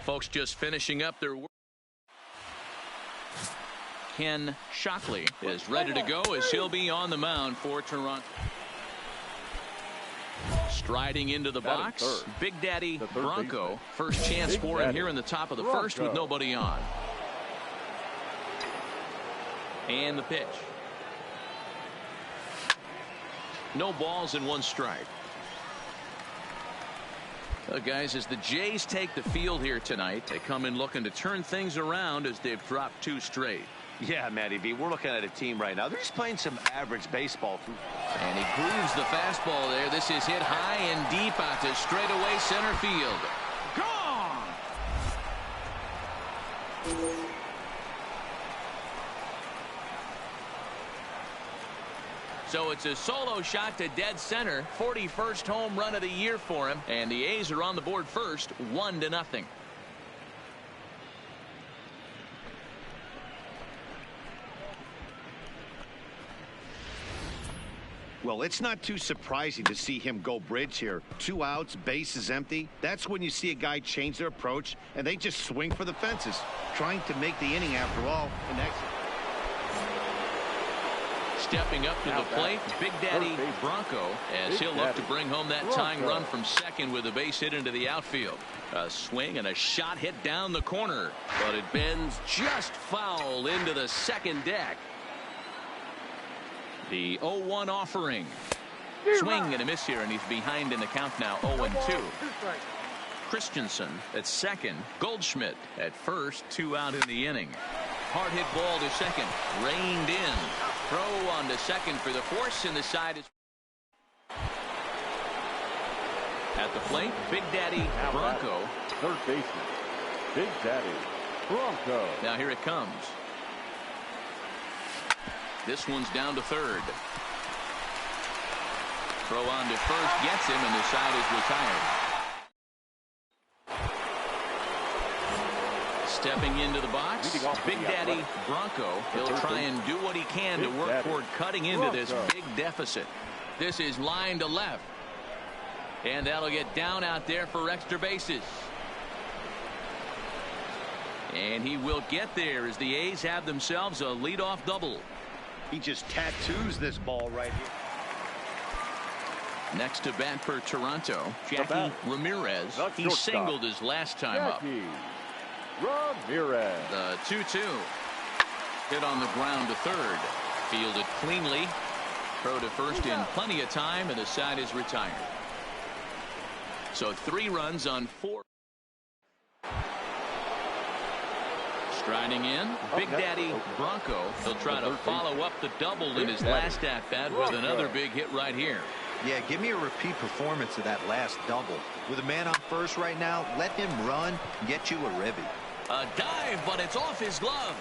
Folks just finishing up their work. Ken Shockley is ready to go as he'll be on the mound for Toronto. Striding into the box, Big Daddy Bronco. First chance for him here in the top of the first with nobody on. And the pitch. No balls and 1 strike. Guys, as the Jays take the field here tonight, they come in looking to turn things around as they've dropped 2 straight. Yeah, Matty V, we're looking at a team right now. They're just playing some average baseball. And he grooves the fastball there. This is hit high and deep out to straightaway center field. Gone! So it's a solo shot to dead center. 41st home run of the year for him. And the A's are on the board first, 1-0. Well, it's not too surprising to see him go bridge here. 2 outs, base is empty. That's when you see a guy change their approach, and they just swing for the fences, trying to make the inning after all. And that's stepping up to the plate, Big Daddy Bronco, as he'll look to bring home that tying run from second with a base hit into the outfield. A swing and a shot hit down the corner, but it bends just foul into the second deck. The 0-1 offering. Swing and a miss here, and he's behind in the count now, 0-2. Christensen at second. Goldschmidt at first. 2 out in the inning. Hard hit ball to second. Reined in. Throw on to second for the force, and the side is at the plate. Big Daddy Bronco. Third baseman, Big Daddy Bronco. Now here it comes. This one's down to third. Throw on to first, gets him, and the side is retired. Stepping into the box, Big Daddy Bronco. He'll try and do what he can to work toward cutting into this big deficit. This is line to left. And that'll get down out there for extra bases. And he will get there as the A's have themselves a leadoff double. he just tattoos this ball right here. Next to bat for Toronto, Jackie Ramirez. He singled his last time up. Ramirez. The 2-2. Hit on the ground to third. Fielded cleanly. Throw to first in plenty of time, and the side is retired. So 3 runs on 4. Striding in, Big Daddy Bronco. He'll try to follow up the double in his last at-bat with another big hit right here. Yeah, give me a repeat performance of that last double. With a man on first right now, let him run and get you a ribby. A dive, but it's off his glove.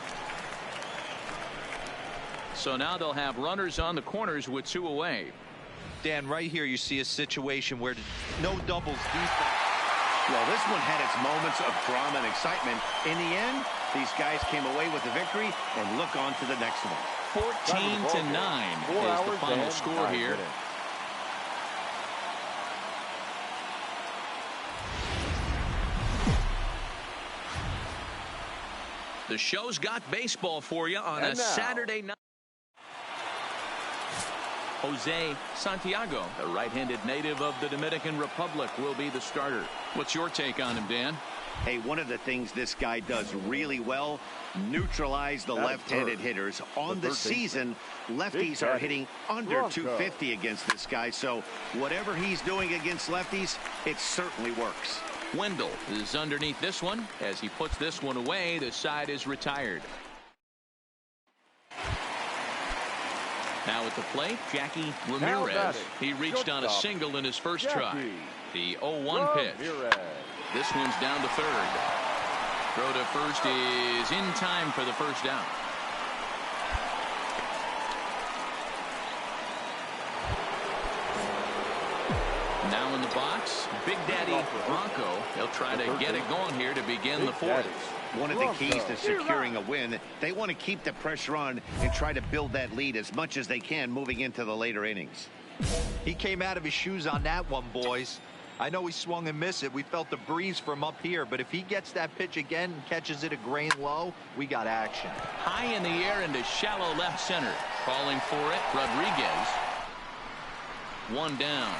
So now they'll have runners on the corners with 2 away. Dan, right here you see a situation where no doubles defense. Well, this one had its moments of drama and excitement. In the end, these guys came away with the victory and look on to the next one. 14-9 is the final score here. The show's got baseball for you on a Saturday night. Jose Santiago, the right-handed native of the Dominican Republic, will be the starter. What's your take on him, Dan? Hey, one of the things this guy does really well, neutralize the left-handed hitters. On the season, lefties are hitting under 250 against this guy, so whatever he's doing against lefties, it certainly works. Wendell is underneath this one. As he puts this one away, the side is retired. Now at the plate, Jackie Ramirez. He reached on a single in his first try. The 0-1 pitch. This one's down to third. Throw to first is in time for the first down. Now in the box, Big Daddy Bronco. He'll try to get it going here to begin the fourth. One of the keys to securing a win, they want to keep the pressure on and try to build that lead as much as they can moving into the later innings. He came out of his shoes on that one, boys. I know he swung and missed it. We felt the breeze from up here, but if he gets that pitch again and catches it a grain low, we got action. High in the air into shallow left center. Calling for it, Rodriguez. One down.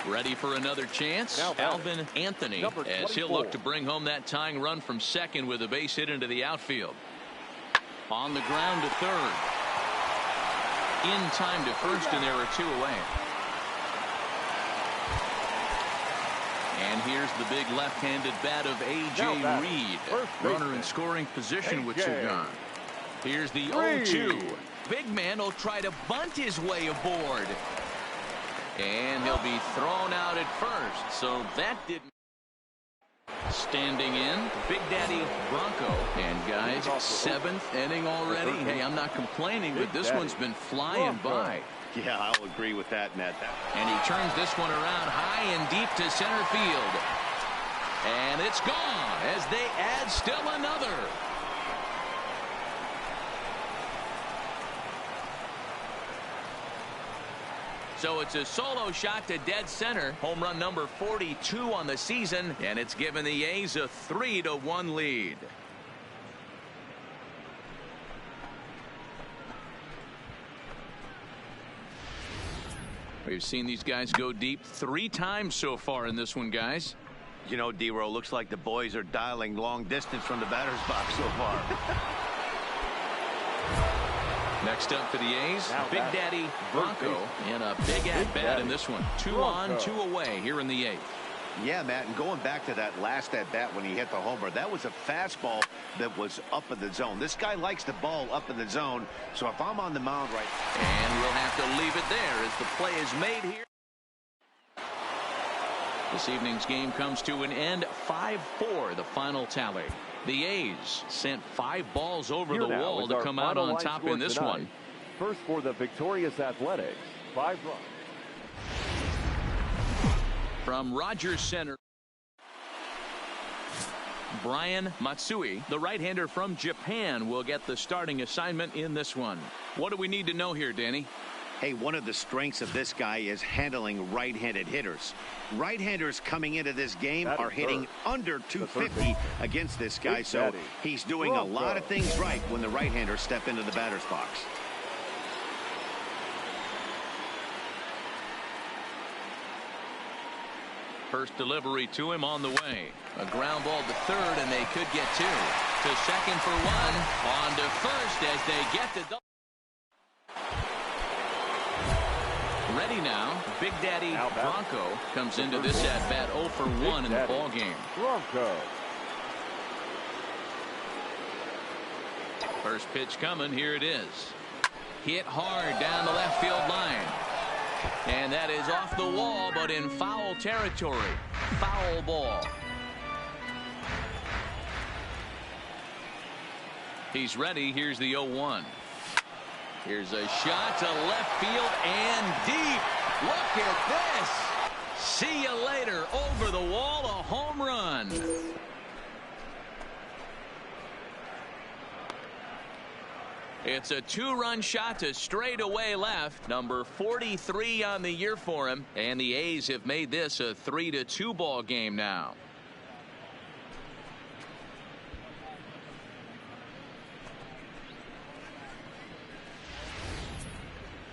Ready for another chance. Edaug-ethanb, as he'll look to bring home that tying run from second with a base hit into the outfield. On the ground to third. In time to first, and there are two away. And here's the big left-handed bat of A.J. Reed. Runner in scoring position with two gone. Here's the 0-2. Big man will try to bunt his way aboard. And he'll be thrown out at first. So that didn't. Standing in, Big Daddy Bronco. And guys, 7th inning already. Hey, I'm not complaining, but this one's been flying by. Yeah, I'll agree with that, Matt. And he turns this one around high and deep to center field. And it's gone as they add still another. So it's a solo shot to dead center. Home run number 42 on the season, and it's given the A's a 3-1 lead. We've seen these guys go deep 3 times so far in this one, guys. You know, D-Row, looks like the boys are dialing long distance from the batter's box so far. Next up for the A's, Big Daddy Bronco, and a big at-bat in this one. 2 on, 2 away here in the 8th. Yeah, Matt, and going back to that last at-bat when he hit the homer, that was a fastball that was up in the zone. This guy likes the ball up in the zone, so if I'm on the mound right... And we'll have to leave it there as the play is made here. This evening's game comes to an end, 5-4, the final tally. The A's sent 5 balls over the wall to come out on top in this one. First for the victorious Athletics, 5 runs. From Rogers Center, Brian Matsui, the right-hander from Japan, will get the starting assignment in this one. What do we need to know here, Danny? Hey, one of the strengths of this guy is handling right-handed hitters. Right-handers coming into this game are hitting under 250 against this guy, so he's doing a lot of things right when the right-handers step into the batter's box. First delivery to him on the way. A ground ball to third, and they could get 2. To second for 1. On to first as they get the double. Ready now, Big Daddy Bronco comes into this at-bat 0 for 1 in the ball game. Bronco. First pitch coming, here it is. Hit hard down the left field line. And that is off the wall, but in foul territory. Foul ball. He's ready. Here's the 0-1. Here's a shot to left field and deep. Look at this. See you later. Over the wall, a home run. It's a 2-run shot to straightaway left. Number 43 on the year for him. And the A's have made this a 3-2 ball game now.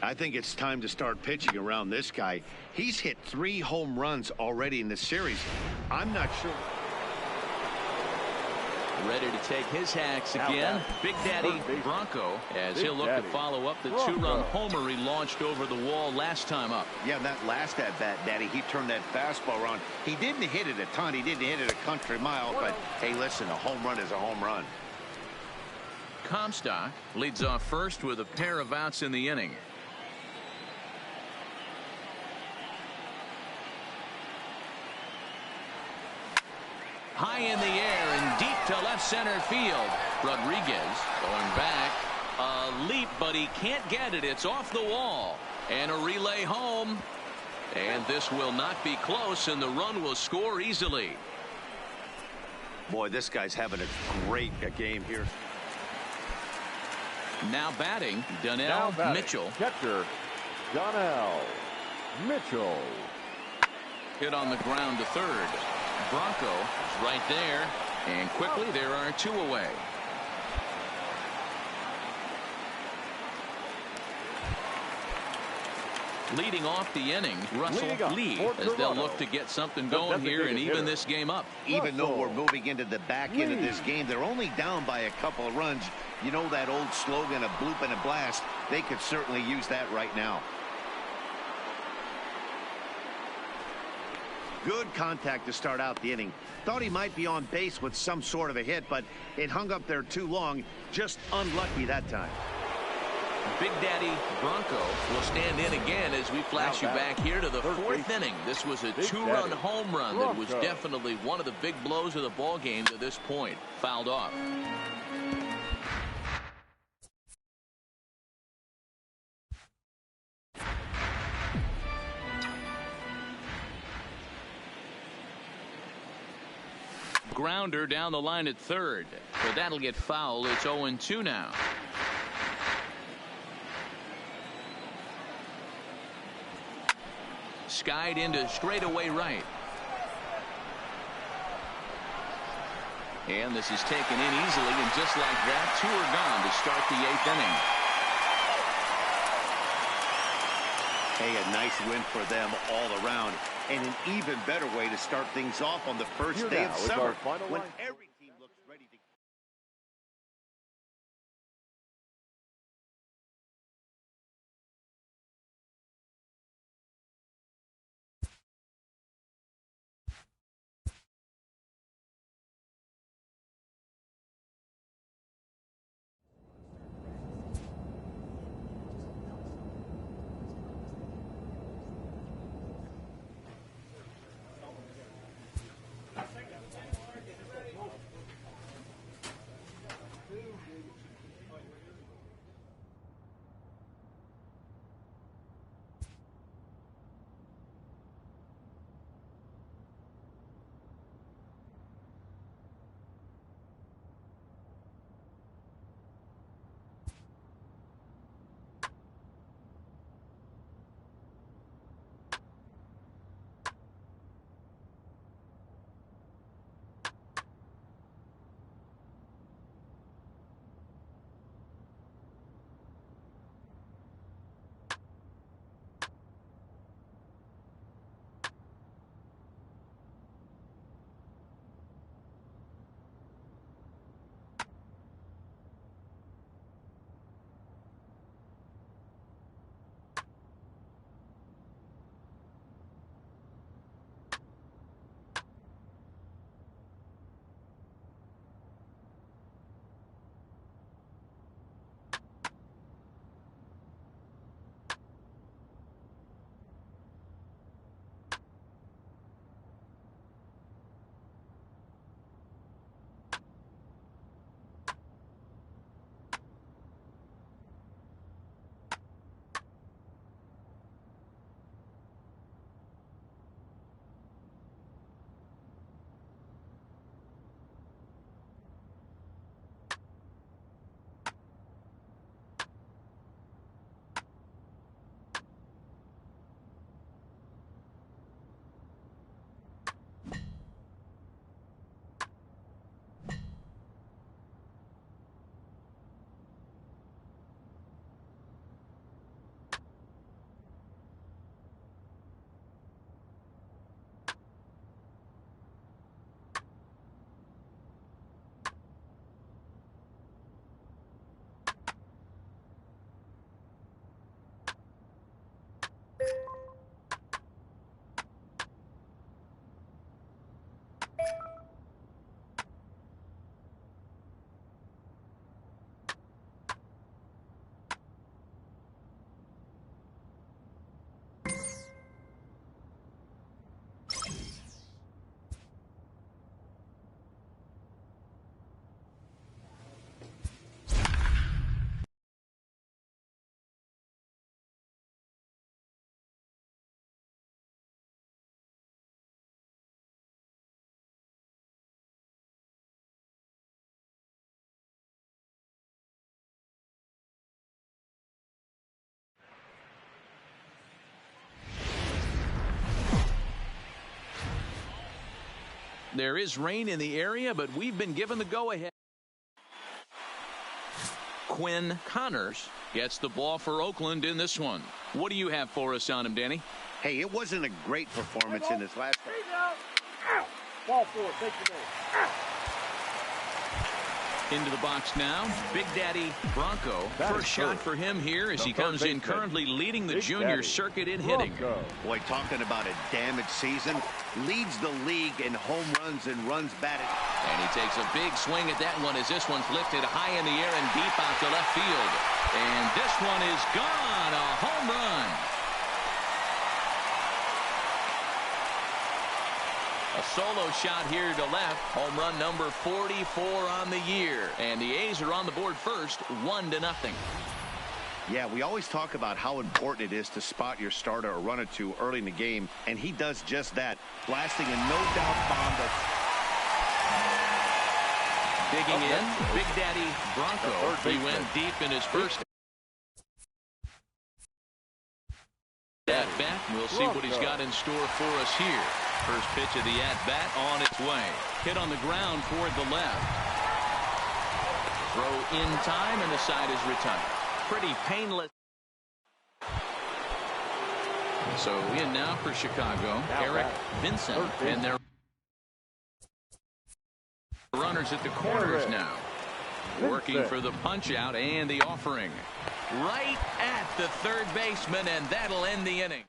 I think it's time to start pitching around this guy. He's hit 3 home runs already in this series. I'm not sure. Ready to take his hacks again. Big Daddy Bronco, as he'll look to follow up the 2-run homer he launched over the wall last time up. Yeah, that last at-bat, Daddy, he turned that fastball around. He didn't hit it a ton. He didn't hit it a country mile, but hey, listen, a home run is a home run. Comstock leads off first with a pair of outs in the inning. High in the air and deep to left center field. Rodriguez going back. A leap, but he can't get it. It's off the wall. And a relay home. And this will not be close, and the run will score easily. Boy, this guy's having a great game here. Now batting, Mitchell. Catcher, Donnell Mitchell. Hit on the ground to third. Bronco is right there. And quickly there are 2 away. Leading off the inning, Russell Lee, as they'll look to get something going here and even this game up. Even though we're moving into the back end of this game, they're only down by a couple of runs. You know that old slogan, a bloop and a blast. They could certainly use that right now. Good contact to start out the inning. Thought he might be on base with some sort of a hit, but it hung up there too long. Just unlucky that time. Big Daddy Bronco will stand in again as we flash you back here to the 4th inning. This was a 2-run home run that was definitely one of the big blows of the ball game to this point. Fouled off. Grounder down the line at third. So that'll get fouled. It's 0-2 now. Skied into straightaway right. And this is taken in easily, and just like that, 2 are gone to start the 8th inning. Hey, a nice win for them all around, and an even better way to start things off on the first day of summer when every team looks ready to. There is rain in the area, but we've been given the go-ahead. Quinn Connors gets the ball for Oakland in this one. What do you have for us on him, Danny? Hey, it wasn't a great performance in his last game. Ball four, take the ball. Into the box now, Big Daddy Bronco. First shot for him here as he comes in currently leading the junior circuit in hitting. Boy, talking about a damaged season, leads the league in home runs and runs batted. And he takes a big swing at that one as this one's lifted high in the air and deep out to left field. And this one is gone, a home run. A solo shot here to left. Home run number 44 on the year. And the A's are on the board first, 1-0. Yeah, we always talk about how important it is to spot your starter or run it to early in the game, and he does just that, blasting a no-doubt bomb. Digging in, Big Daddy Bronco. He went deep in his first at-bat. We'll see what he's got in store for us here. First pitch of the at-bat on its way. Hit on the ground toward the left. Throw in time, and the side is retired. Pretty painless. So in now for Chicago, Eric Vincent, and their runners at the corners now. Working for the punch out and the offering. Right at the third baseman, and that'll end the inning.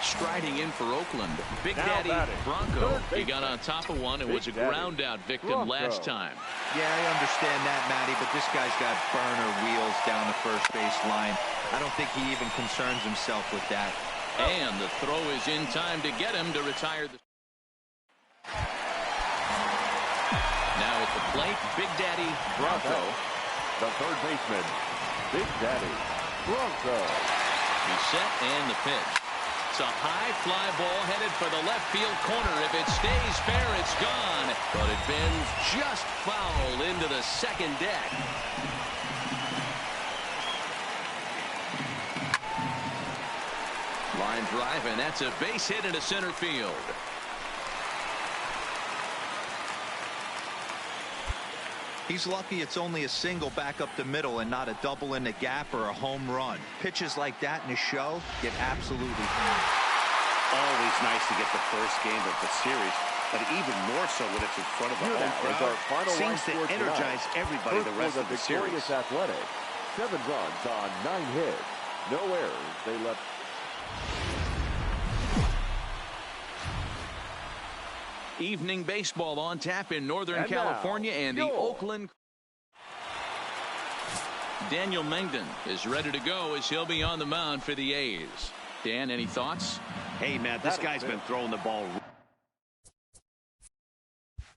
Striding in for Oakland, Big Daddy Bronco. He got on top of one and was a ground out victim last time. Yeah, I understand that, Matty, but this guy's got burner wheels down the first base line. I don't think he even concerns himself with that. And the throw is in time to get him to retire the. Now at the plate, Big Daddy Bronco. The third baseman, Big Daddy Bronco. He's set and the pitch. It's a high fly ball headed for the left field corner. If it stays fair, it's gone. But it bends just foul into the second deck. Line drive, and that's a base hit into center field. He's lucky it's only a single back up the middle and not a double in the gap or a home run. Pitches like that in a show get absolutely hammered. Always nice to get the first game of the series, but even more so when it's in front of a home crowd. Seems to energize everybody the rest of the series. Athletic. 7 runs on 9 hits. No errors. They left. Evening baseball on tap in Northern California, and the Oakland. Daniel Mengden is ready to go as he'll be on the mound for the A's. Dan, any thoughts? Hey, Matt, this guy's been throwing the ball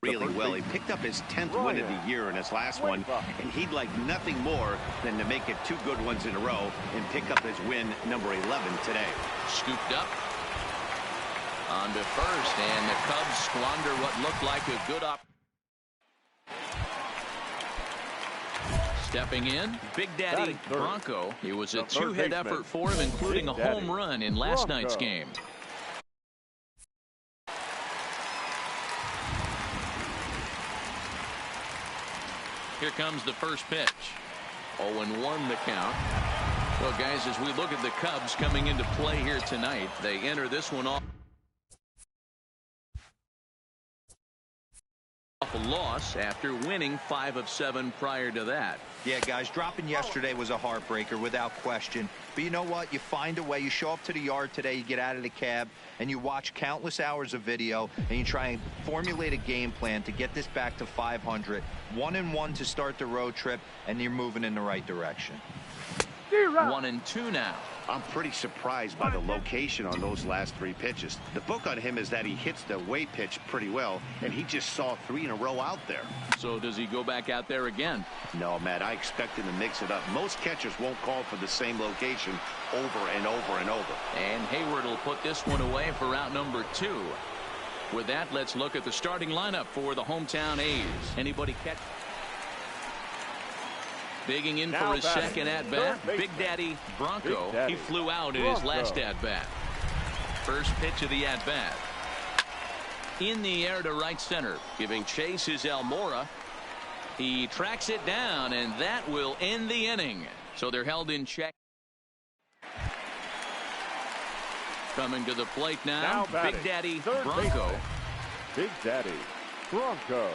really well. He picked up his 10th win of the year in his last one, and he'd like nothing more than to make it 2 good ones in a row and pick up his win number 11 today. Scooped up. On to first, and the Cubs squander what looked like a good op. Stepping in, Big Daddy Bronco. It was a 2-hit effort for him, including a home run in last night's game. Here comes the first pitch. 0-1 the count. Well, guys, as we look at the Cubs coming into play here tonight, they enter this one off a loss after winning 5 of 7 prior to that. Yeah, guys, dropping yesterday was a heartbreaker without question. But you know what? You find a way. You show up to the yard today, you get out of the cab, and you watch countless hours of video, and you try and formulate a game plan to get this back to 500. 1-1 to start the road trip, and you're moving in the right direction. 1-2 now. I'm pretty surprised by the location on those last 3 pitches. The book on him is that he hits the way pitch pretty well, and he just saw 3 in a row out there. So does he go back out there again? No, Matt, I expect him to mix it up. Most catchers won't call for the same location over and over and over. And Hayward will put this one away for out number 2. With that, let's look at the starting lineup for the hometown A's. Anybody catch? Digging in for his second at-bat, Big Daddy Bronco. He flew out in his last at-bat. First pitch of the at-bat. In the air to right center. Giving chase is Almora. He tracks it down, and that will end the inning. So they're held in check. Coming to the plate now Big Daddy Bronco. Big Daddy Bronco.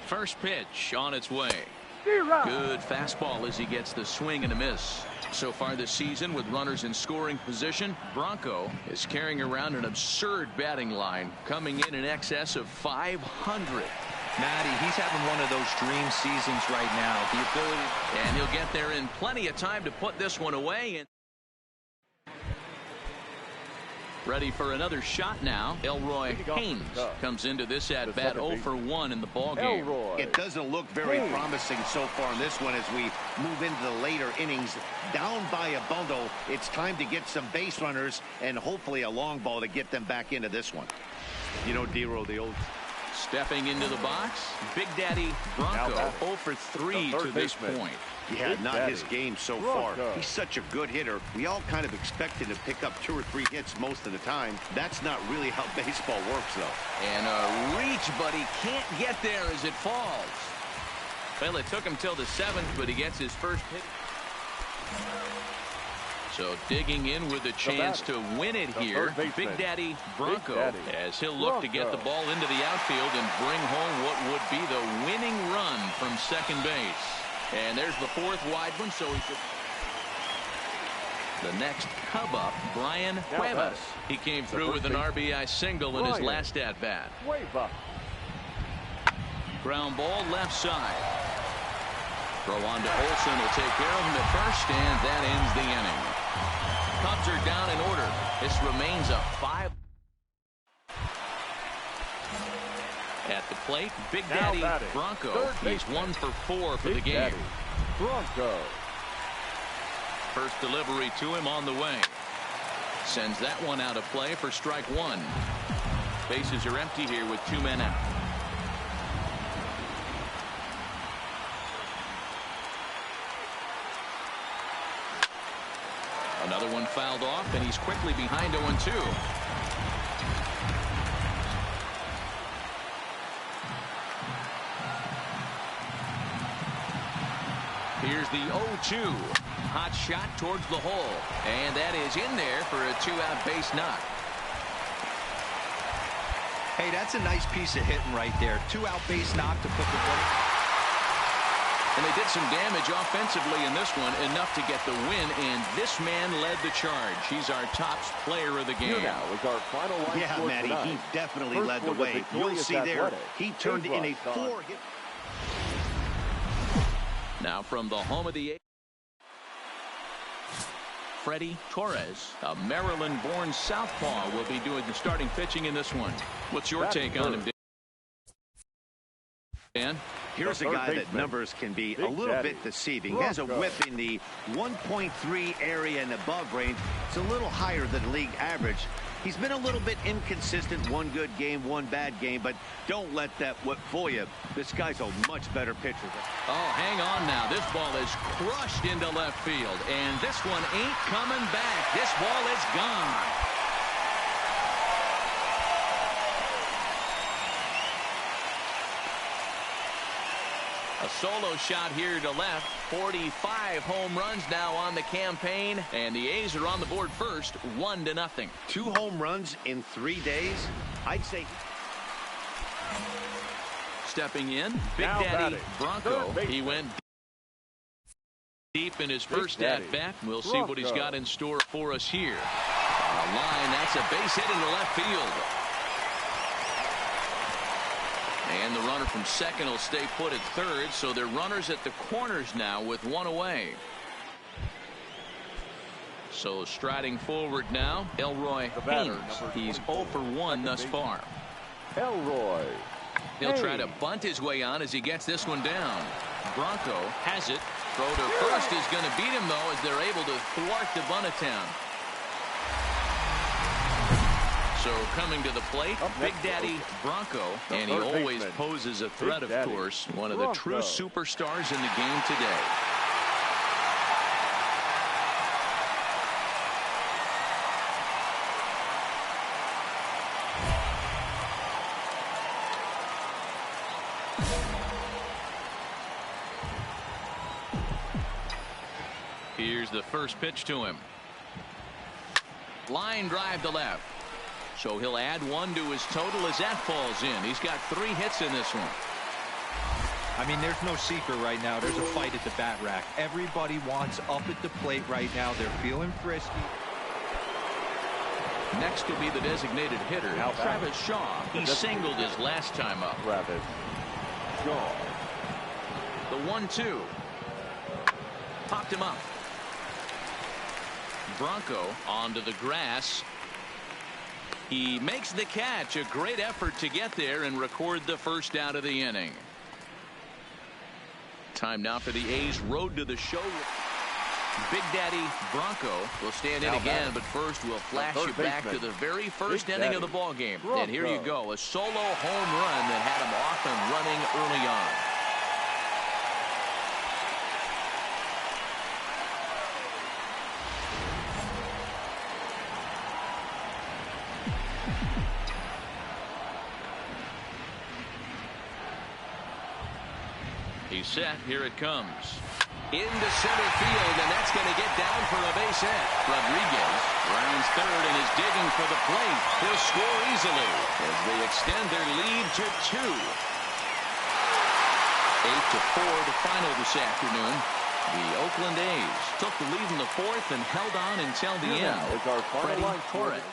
First pitch on its way. Good fastball as he gets the swing and a miss. So far this season, with runners in scoring position, Bronco is carrying around an absurd batting line, coming in excess of 500. Matty, he's having one of those dream seasons right now. The ability, and he'll get there in plenty of time to put this one away. And ready for another shot now. Elroy Haynes comes into this at bat 0 for 1 in the ball game. It doesn't look very promising so far in this one as we move into the later innings. Down by a bundle, it's time to get some base runners and hopefully a long ball to get them back into this one. You know, D-Row, the old... Stepping into the box, Big Daddy Bronco 0 for 3 to this point. Yeah, not his game so far. He's such a good hitter. We all kind of expect him to pick up 2 or 3 hits most of the time. That's not really how baseball works, though. And a reach, but he can't get there as it falls. Well, it took him till the 7th, but he gets his first hit. So digging in with a chance to win it here, Big Daddy Bronco, as he'll look to get the ball into the outfield and bring home what would be the winning run from second base. And there's the 4th wide one, so he could... The next Cub up, Brian Cuevas. He came through with an RBI single in his last at-bat. Ground ball left side. Throw on to Olsen will take care of him at first, and that ends the inning. Cubs are down in order. This remains a 5. At the plate, Big Daddy Bronco. He's 1 for 4 for the game. Bronco. First delivery to him on the way. Sends that one out of play for strike 1. Bases are empty here with 2 men out. Another one fouled off, and he's quickly behind 0-2. Here's the 0-2. Hot shot towards the hole, and that is in there for a 2-out base knock. Hey, that's a nice piece of hitting right there. 2-out base knock to put the one. And they did some damage offensively in this one, enough to get the win, and this man led the charge. He's our top player of the game. Here now is our final line. Yeah, Matty, he definitely led the way. You'll see there, he turned in a 4-hit. Now from the home of the Freddie Torres, a Maryland-born southpaw, will be doing the starting pitching in this one. What's your take on him, Dan? Here's a guy that numbers can be a little bit deceiving. He has a whip in the 1.3 area and above range. It's a little higher than league average. He's been a little bit inconsistent. 1 good game, 1 bad game, but don't let that whip fool you. This guy's a much better pitcher. Oh, hang on now. This ball is crushed into left field, and this one ain't coming back. This ball is gone. A solo shot here to left. 45 home runs now on the campaign, and the A's are on the board first, 1-0. 2 home runs in 3 days. I'd say. Stepping in, Big Daddy Bronco. He went deep in his first at-bat. We'll see what he's got in store for us here. On the line, that's a base hit into left field. And the runner from second will stay put at third, so they're runners at the corners now with 1 away. So striding forward now, Elroy Haynes. He's 0 for 1 thus far. Elroy. He'll try to bunt his way on as he gets this one down. Bronco has it. Throw to first is going to beat him, though, as they're able to thwart the bunt attempt. So coming to the plate, Big Daddy Bronco, and he always poses a threat, of course. One of the true superstars in the game today. Here's the first pitch to him. Line drive to left. So he'll add one to his total as that falls in. He's got 3 hits in this one. I mean, there's no secret right now. There's a fight at the bat rack. Everybody wants up at the plate right now. They're feeling frisky. Next will be the designated hitter, Travis Shaw. He singled his last time up. Travis Shaw. The 1-2. Popped him up. Bronco onto the grass. He makes the catch. A great effort to get there and record the first out of the inning. Time now for the A's road to the show. Big Daddy Bronco will stand in again, but first we'll flash you back to the very first inning of the ball game. And here you go, a solo home run that had him off and running early on. He's set. Here it comes. Into center field, and that's going to get down for a base hit. Rodriguez rounds third and is digging for the plate. He'll score easily as they extend their lead to 2. 8-4 the final this afternoon. The Oakland A's took the lead in the 4th and held on until the end. Is our final Freddie Torres.